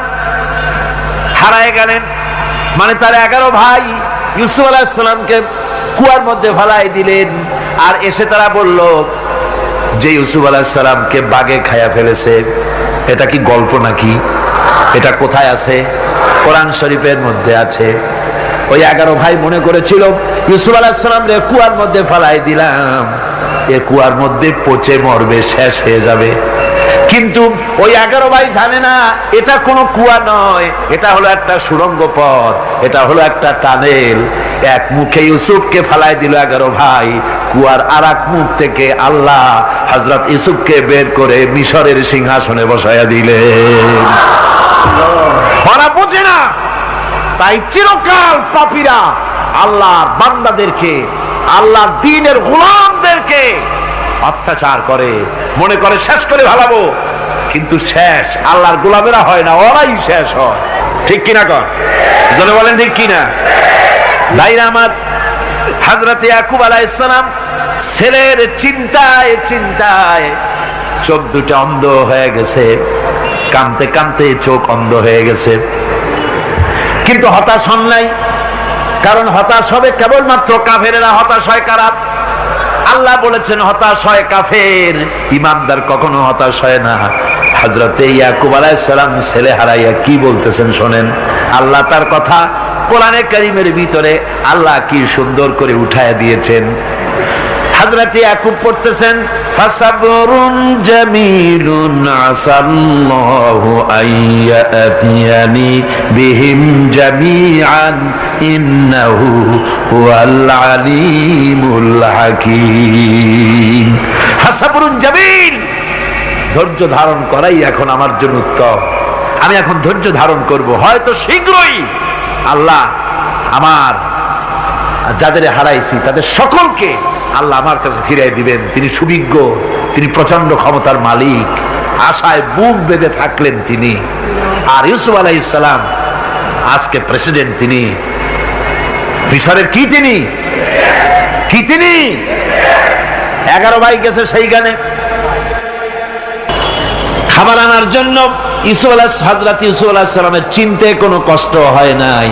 হারায় গেলেন, মানে তার 11 ভাই ইউসুফ আলাইহিস সালামকে কুয়ার মধ্যে ফেলাই দিলেন। আর এসে তারা বলল যে ইউসুফ আলাইহিস সালামকে বাঘে খায়া ফেলেছে। এটা কি গল্প নাকি? এটা কোথায় আছে? কোরআন শরীফের মধ্যে আছে। ওই 11 ভাই মনে করেছিল ইউসুফ আলাইহিস সালাম রে কুয়ার মধ্যে ফেলাই দিলাম, এ কুয়ার মধ্যে পচে মরবে, শেষ হয়ে যাবে। কিন্তু ওই 11 ভাই জানে না এটা কোনো কুয়া নয়, এটা হলো একটা সুড়ঙ্গ পথ, এটা হলো একটা টানেল। এক মুখে ইউসুফকে ফেলাই দিল 11 ভাই, কুয়ার আরেক মুখ থেকে আল্লাহ হযরত ইউসুফকে বের করে মিশরের সিংহাসনে বসায়া দিলেন। ওরা বুঝে না, তাই চিরকাল পাপীরা আল্লাহর বান্দাদেরকে, আল্লাহর দ্বীনের গোলামদেরকে অত্যাচার করে, মনে করে শেষ করে ভালাবো, কিন্তু শেষ আল্লাহর গোলামেরা হয় না, ওরাই শেষ হয়। ঠিক কিনা কর? জনে বলেন ঠিক কিনা? ভাইরা আমার, হযরত ইয়াকুব আলাইহিস সালাম ছেলের চিন্তায় চিন্তায় চোখ দুটো অন্ধ হয়ে গেছে, কাঁদতে কাঁদতে চোখ অন্ধ হয়ে গেছে। কিন্তু হতাশ হন নাই, কারণ হতাশ হবে কেবলমাত্র কাফেরেরা। হতাশ হয় কারা? আল্লাহ বলেছেন হতাশ হয় কাফের, ইমানদার কখনো হতাশ হয় না। হযরতে ইয়াকুব আলাইহিস সালাম ছেলে হারাইয়া কি বলতেছেন শোনেন। আল্লাহ তার কথা কোরআনে কারীমের ভিতরে আল্লাহ কি সুন্দর করে উঠায়া দিয়েছেন। হযরত ইয়াকুব পড়তেছেন, ফাসাবরুন জামিলুন আসাল্লাহু আইয়াতিয়ানি বিহিম জামিআন ইন্নাহু হুয়াল আলিমুল হাকীম। ফাসাবরুন জামিল, ধৈর্য ধারণ করাই এখন আমার জন্য উত্তম। আমি এখন ধৈর্য ধারণ করব, হয়তো শীঘ্রই আল্লাহ আমার যাদের হারাইছি তাদের সকলকে আল্লাহ আমার কাছে ফিরিয়ে দিবেন। তিনি সুবিজ্ঞ, তিনি প্রচন্ড ক্ষমতার মালিক। আশায় বুক বেঁধে থাকলেন তিনি। আর ইউসুফ আলাইহিস সালাম আজকে প্রেসিডেন্ট, তিনি মিশরের কি তিনি 11 ভাই গেছে সেইখানে খাবার আনার জন্য। হযরত ইউসুফ আলাইহিস সালামের চিনতে কোনো কষ্ট হয় নাই,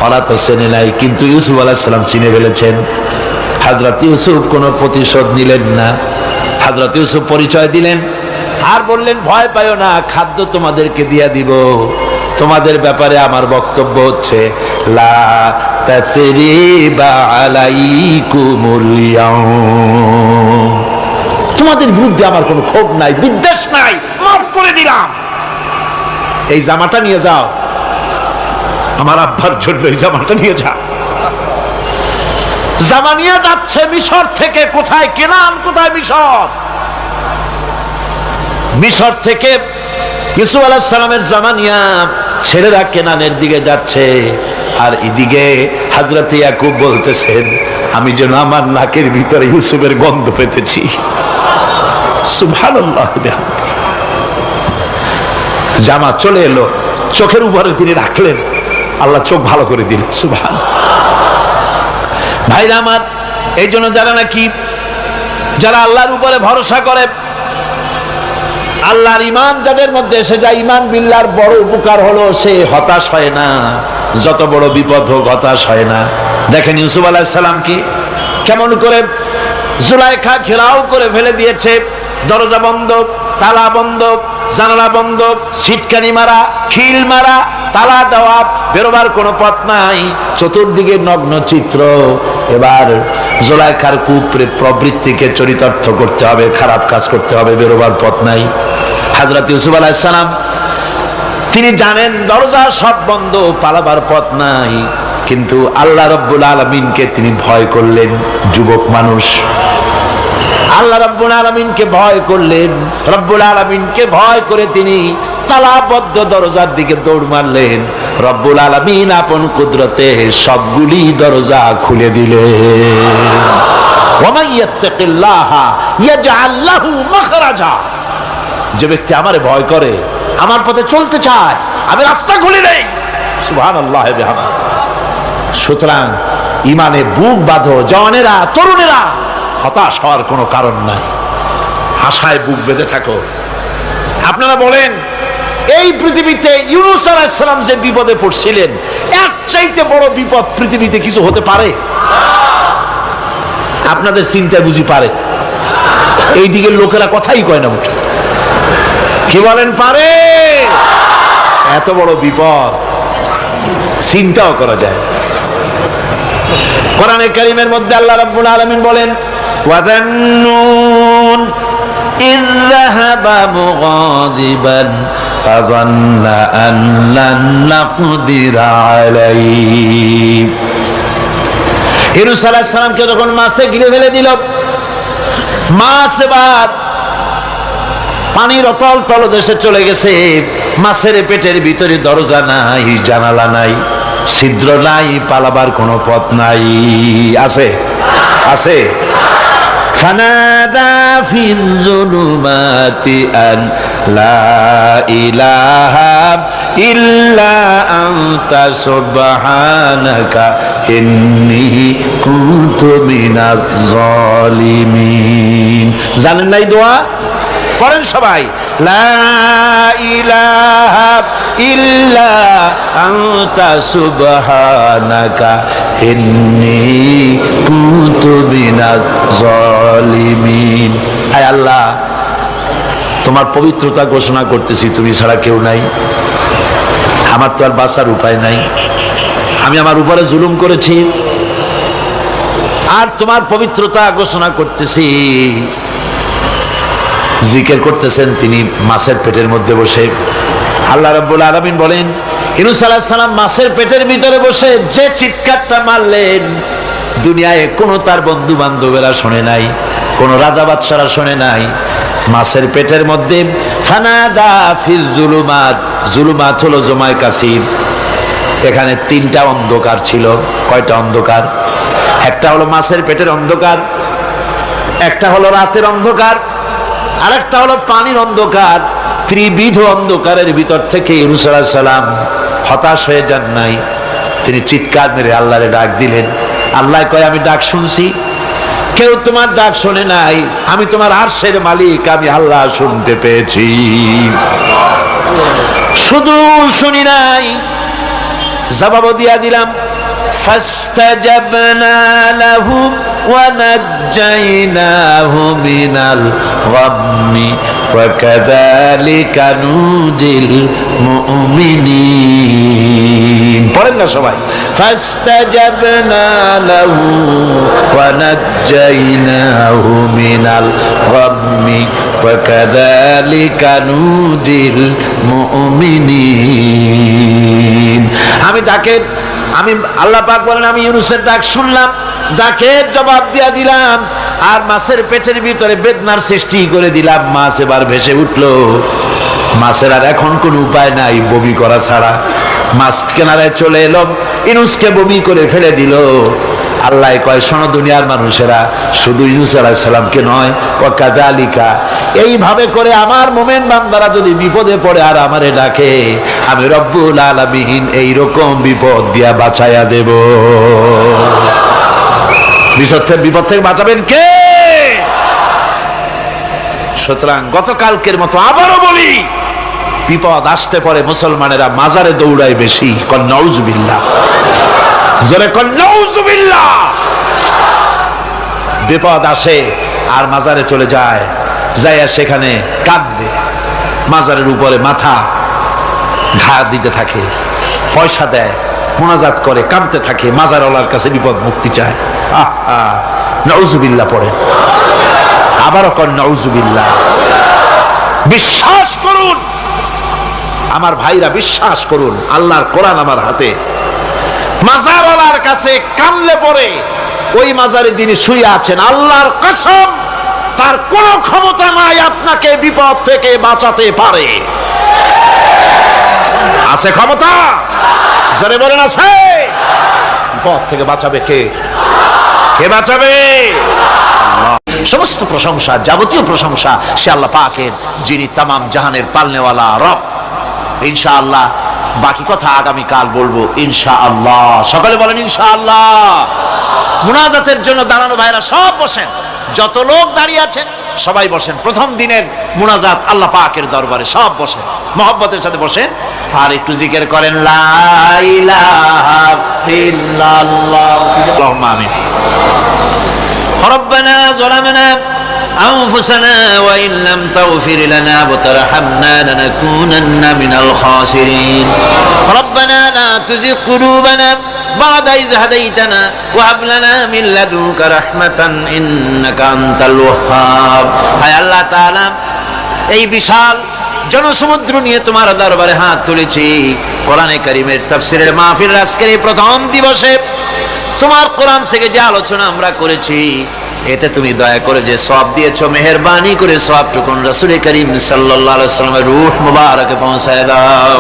ওরা তো চেনে নাই, কিন্তু ইউসুফ আলাইহিস সালাম চিনে ফেলেছেন। হযরত ইউসুফ কোনো প্রতিশোধ নিলেন না। হযরত ইউসুফ পরিচয় দিলেন আর বললেন, ভয় পাইও না, খাদ্য তোমাদেরকে দিয়া দিব। তোমাদের ব্যাপারে আমার বক্তব্য হচ্ছে, লা তাসরিবা আলাইকুমুল ইয়াউম, তোমাদের বিরুদ্ধে আমার কোনো ক্ষোভ নাই, বিদ্বেষ নাই, মাফ করে দিলাম। এই জামাটা নিয়ে যাও, আমার আব্বার জন্য এই জামাটা নিয়ে যাও। জামা নিয়ে যাচ্ছে মিশর থেকে। কোথায় কেনান, কোথায় মিশর? মিশর থেকে ইউসুফ আলাইহিস সালামের জামা নিয়ে ছেলেরা কেনানের দিকে যাচ্ছে, আর এদিকে হযরত ইয়াকুব বলতেছেন, আমি যেন আমার নাকের ভিতরে ইউসুফের গন্ধ পেতেছি। সুবহানাল্লাহ। জামা চলে এলো, চোখের উপরে তিনি রাখলেন, আল্লাহ চোখ ভালো করে দিলেন। সুবহান। ভাইরা আমার, এই জন্য যারা আল্লাহর উপরে ভরসা করে, আল্লাহর ঈমান যাদের মধ্যে এসে যায়, ঈমান বিল্লাহর বড় উপকার হলো সে হতাশ হয় না। যত বড় বিপদ হোক হতাশ হয় না। দেখেন ইউসুফ আলাইহিস সালাম কি কেমন করে জুলাইখা ঘেরাও করে ফেলে দিয়েছে, দরজা বন্ধ, তালা বন্ধ, জানালা বন্ধ, সিটকানি মারা, খিল মারা, তালা দেওয়া, বেরোবার কোনো পথ নাই, চতুর্দিকে নগ্ন চিত্র। এবার জুলাইখার প্রবৃত্তিকে চরিতার্থ করতে হবে, খারাপ কাজ করতে হবে, বেরোবার পথ নাই। হযরত ইউসুফ আলাইহিস সালাম তিনি জানেন দরজা সব বন্ধ, পালাবার পথ নাই, কিন্তু আল্লাহ রাব্বুল আলামিনকে তিনি ভয় করলেন। যুবক মানুষ, আল্লাহ রাব্বুল আলামিনকে ভয় করলেন। রব্বুল আলামিনকে ভয় করে তিনি তালাবদ্ধ দরজার দিকে দৌড় মারলেন। রব্বুল আলামিন আপন কুদরতে সবগুলি দরজা খুলে দিলেন। ওয়া মান ইয়াত্তাকিল্লাহা ইয়াজআল লাহু মাখরাজা। যে ব্যক্তি আমারে ভয় করে, আমার পথে চলতে চায়, আমি রাস্তা খুলে দেই। সুবহানাল্লাহ ওয়া বিহামদিহি। সুতরাং ঈমানে বুক বাঁধো জওয়ানেরা, তরুণেরা, হতাশ হওয়ার কোনো কারণ নাই, আশায় বুক বেঁধে থাকো। আপনারা বলেন, এই পৃথিবীতে ইউনূস আলাইহিস সালাম যে বিপদে পড়ছিলেন, এর চাইতে বড় বিপদ পৃথিবীতে কিছু হতে পারে? আপনাদের চিন্তায় বুঝি পারে? এই দিকের লোকেরা কথাই কয় না মুঠে। কি বলেন, পারে? এত বড় বিপদ চিন্তাও করা যায়। কোরআনে কারীমের মধ্যে আল্লাহ রাব্বুল আলামিন বলেন, ওয়াযান্নুন ইয যাহাবা মুগাদিবান ফাযান্না আন লান নাকদিরা আলাইহি। ইউনূস আলাইহিস সালামকে যখন মাছে গিলে ফেলে দিল, মাছ এবার পানির অতল তলদেশে চলে গেছে। মাছের পেটের ভিতরে দরজা নাই, জানালা নাই, ছিদ্র নাই, পালাবার কোনো পথ নাই। আছে? আছে? ফানাদা ফিল যুলুমাতি আন লা ইলাহা ইল্লা আনতা সুবহানাকা ইন্নী কুনতু মিনাজ জালিমিন। জানেন নাই দোয়া? পড়েন সবাই, লা ইলাহা ইল্লা আনতা সুবহানাকা ইন্নী কুনতু মিনাজ জালিমিন। আয় আল্লাহ, তোমার পবিত্রতা ঘোষণা করতেছি, তুমি ছাড়া কেউ নাই, আমার তো আর বাঁচার উপায় নাই, আমি আমার উপরে জুলুম করেছি, আর তোমার পবিত্রতা ঘোষণা করতেছি। জিকির করতেছেন তিনি মাছের পেটের মধ্যে বসে। আল্লাহ রাব্বুল আলামিন বলেন, ইউনূস আলাইহিস সালাম মাছের পেটের ভিতরে বসে যে চিৎকারটা মারলেন, দুনিয়ায় কোনো তার বন্ধু বান্ধবেরা শোনে নাই, কোনো রাজা বাদশারা শোনে নাই। মাছের পেটের মধ্যে ফানাদা ফিল যুলুমাত, যুলুমাত হলো জমায় কাসির। এখানে তিনটা অন্ধকার ছিল। কয়টা অন্ধকার? একটা হলো মাছের পেটের অন্ধকার, একটা হলো রাতের অন্ধকার, আরেকটা হলো পানির অন্ধকার। ত্রিবিধ অন্ধকারের ভিতর থেকে ইউনূস আলাইহিস সালাম হতাশ হয়ে যান নাই, তিনি চিৎকার মেরে আল্লাহরে ডাক দিলেন। আল্লাহ কয়, আমি ডাক শুনছি, কেউ তোমার ডাক শোনে নাই, আমি তোমার আরশের মালিক, আমি আল্লাহ শুনতে পেয়েছি। শুধু শুনি নাই, জবাবও দিয়া দিলাম। ফাস্তাজাবনা লাহু ওয়া নাজ্জাইনাহু মিনাল গাম্মি ওয়া কাযালিকা নুজিল মুমিনিন। পড়েন না সবাই, فاستجبنا له ونجيناه من الغم وكذلك ننجي المؤمنين আমি আল্লাহ পাক বলেন আমি ইউনূসের ডাক শুনলাম, ডাকের জবাব দিয়া দিলাম, আর মাছের পেটের ভিতরে বেদনার সৃষ্টি করে দিলাম। মাছ এবার ভেসে উঠলো। মাছের আর এখন কোন উপায় নাই বমি করা ছাড়া। মাছ কিনারায় চলে এলো, ইউনূসকে বমি করে ফেলে দিল। আল্লাহ কয়, শোনো দুনিয়ার মানুষেরা, শুধু ইউনূস আলাইহিস সালামকে নয়, ওয়া কাযালিকা, এইভাবে করে আমার মুমিন বান্দারা যদি বিপদে পড়ে আর আমারে ডাকে, আমি রব্বুল আলামিন এইরকম বিপদ দিয়া বাঁচাইয়া দেব। বিপদ থেকে বাঁচাবেন কে? সুতরাং গতকালকের মতো আবারও বলি, বিপদ আসতে পরে মুসলমানেরা মাজারে দৌড়ায় বেশি। কন নাউজুবিল্লাহ, জোরে কন নাউজুবিল্লাহ। বিপদ আসে আর মাজারে চলে যায়, যাইয়া সেখানে কাঁদবে, মাজারের উপরে মাথা ঘা দিতে থাকে, পয়সা দেয়, মুনাজাত করে, কাঁদতে থাকে, মাজারওয়ালার কাছে বিপদ মুক্তি চায়। নাউজুবিল্লাহ পড়ে, আবারও কন নাউজুবিল্লাহ। বিশ্বাস করুন আমার ভাইরা, বিশ্বাস করুন, আল্লাহর কোরআন আমার হাতে। মাজারওয়ালার কাছে কানলে পরে ওই মাজারে যিনি শুয়ে আছেন, আল্লাহর কসম তার কোন ক্ষমতা নাই আপনাকে বিপদ থেকে বাঁচাতে পারে। আছে ক্ষমতা? জোরে বলেন আছে? বিপদ থেকে বাঁচাবে কে? কে বাঁচাবে? সমস্ত প্রশংসা, যাবতীয় প্রশংসা সে আল্লাহ পাকের, যিনি তামাম জাহানের পালনেওয়ালা রব। ইনশাআল্লাহ বাকি কথা আগামীকাল বলবো ইনশাআল্লাহ। সকালে বলেন ইনশাআল্লাহ। মুনাজাতের জন্য দাঁড়ানো ভাইরা সব বসেন, যত লোক দাঁড়িয়ে আছেন সবাই বসেন। প্রথম দিনের মুনাজাত আল্লাহ পাকের দরবারে, সব বসেন, মহব্বতের সাথে বসেন, আর একটু জিকির করেন লা ইলাহা ইল্লাল্লাহ। আল্লাহুম্মা আমিন। রব্বানা যালামনা أنفسنا وإن لم تغفر لنا وترحمنا لنكونن من الخاسرين ربنا لا تزغ قلوبنا بعد إذ هديتنا وهب لنا من لدنك رحمة إنك أنت الوهاب হায় আল্লাহ তাআলা, এই বিশাল জনসমুদ্র নিয়ে তোমার দরবারে হাত তুলেছি। কোরআনে কারীমের তাফসীরের মাহফিল আজকের এই প্রথম দিবসে তোমার কোরআন থেকে যে আলোচনা আমরা করেছি, এতে তুমি দয়া করে যে সওয়াব দিয়েছো, মেহেরবানি করে সওয়াবটুকুন রাসূল করিম সাল্লাল্লাহু আলাইহি ওয়াসাল্লামের রূহ মুবারকে পৌঁছায় দাও।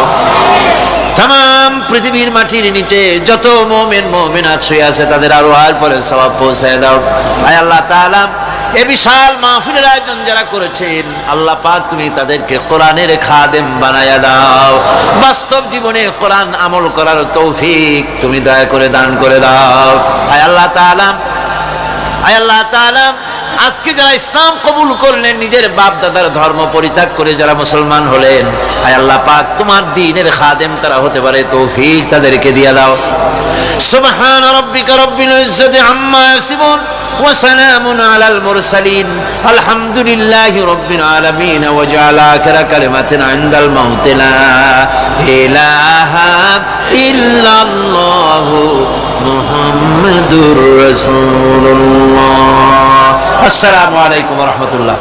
तमाम পৃথিবীর মাটির নিচে যত মুমিন মুমিনাত শুয়ে আছে তাদের আরওয়ার পরে সওয়াব পৌঁছায় দাও। আয় আল্লাহ তাআলা, এই বিশাল মাহফিলের আয়োজন যারা করেছেন, আল্লাহ পাক তুমি তাদেরকে কোরআনের খাদেম বানায়া দাও। বাস্তব জীবনে কোরআন আমল করার তৌফিক তুমি দয়া করে দান করে দাও। আয় আল্লাহ তাআলা, আয় আল্লাহ তাআলা, আজকে যারা ইসলাম কবুল করলেন, নিজের বাপ দাদার ধর্ম পরিত্যাগ করে যারা মুসলমান হলেন, আয় আল্লাহ পাক তোমার দ্বীনের খাদেম তারা হতে পারে তৌফিক তাদেরকে দিয়ে দাও। সুবহান রাব্বিকা রাব্বিল ইজ্জাতি আম্মা ইয়াসিফুন ওয়া সালামুন আলাল মুরসালিন আলহামদুলিল্লাহি রাব্বিল আলামিন ওয়া জাআলা আখিরা কালিমাতিন ইনদাল মাউত লা ইলাহা ইল্লাল্লাহু মুহাম্মাদুর রাসূলুল্লাহ। আসসালামু আলাইকুম ওয়া রাহমাতুল্লাহ।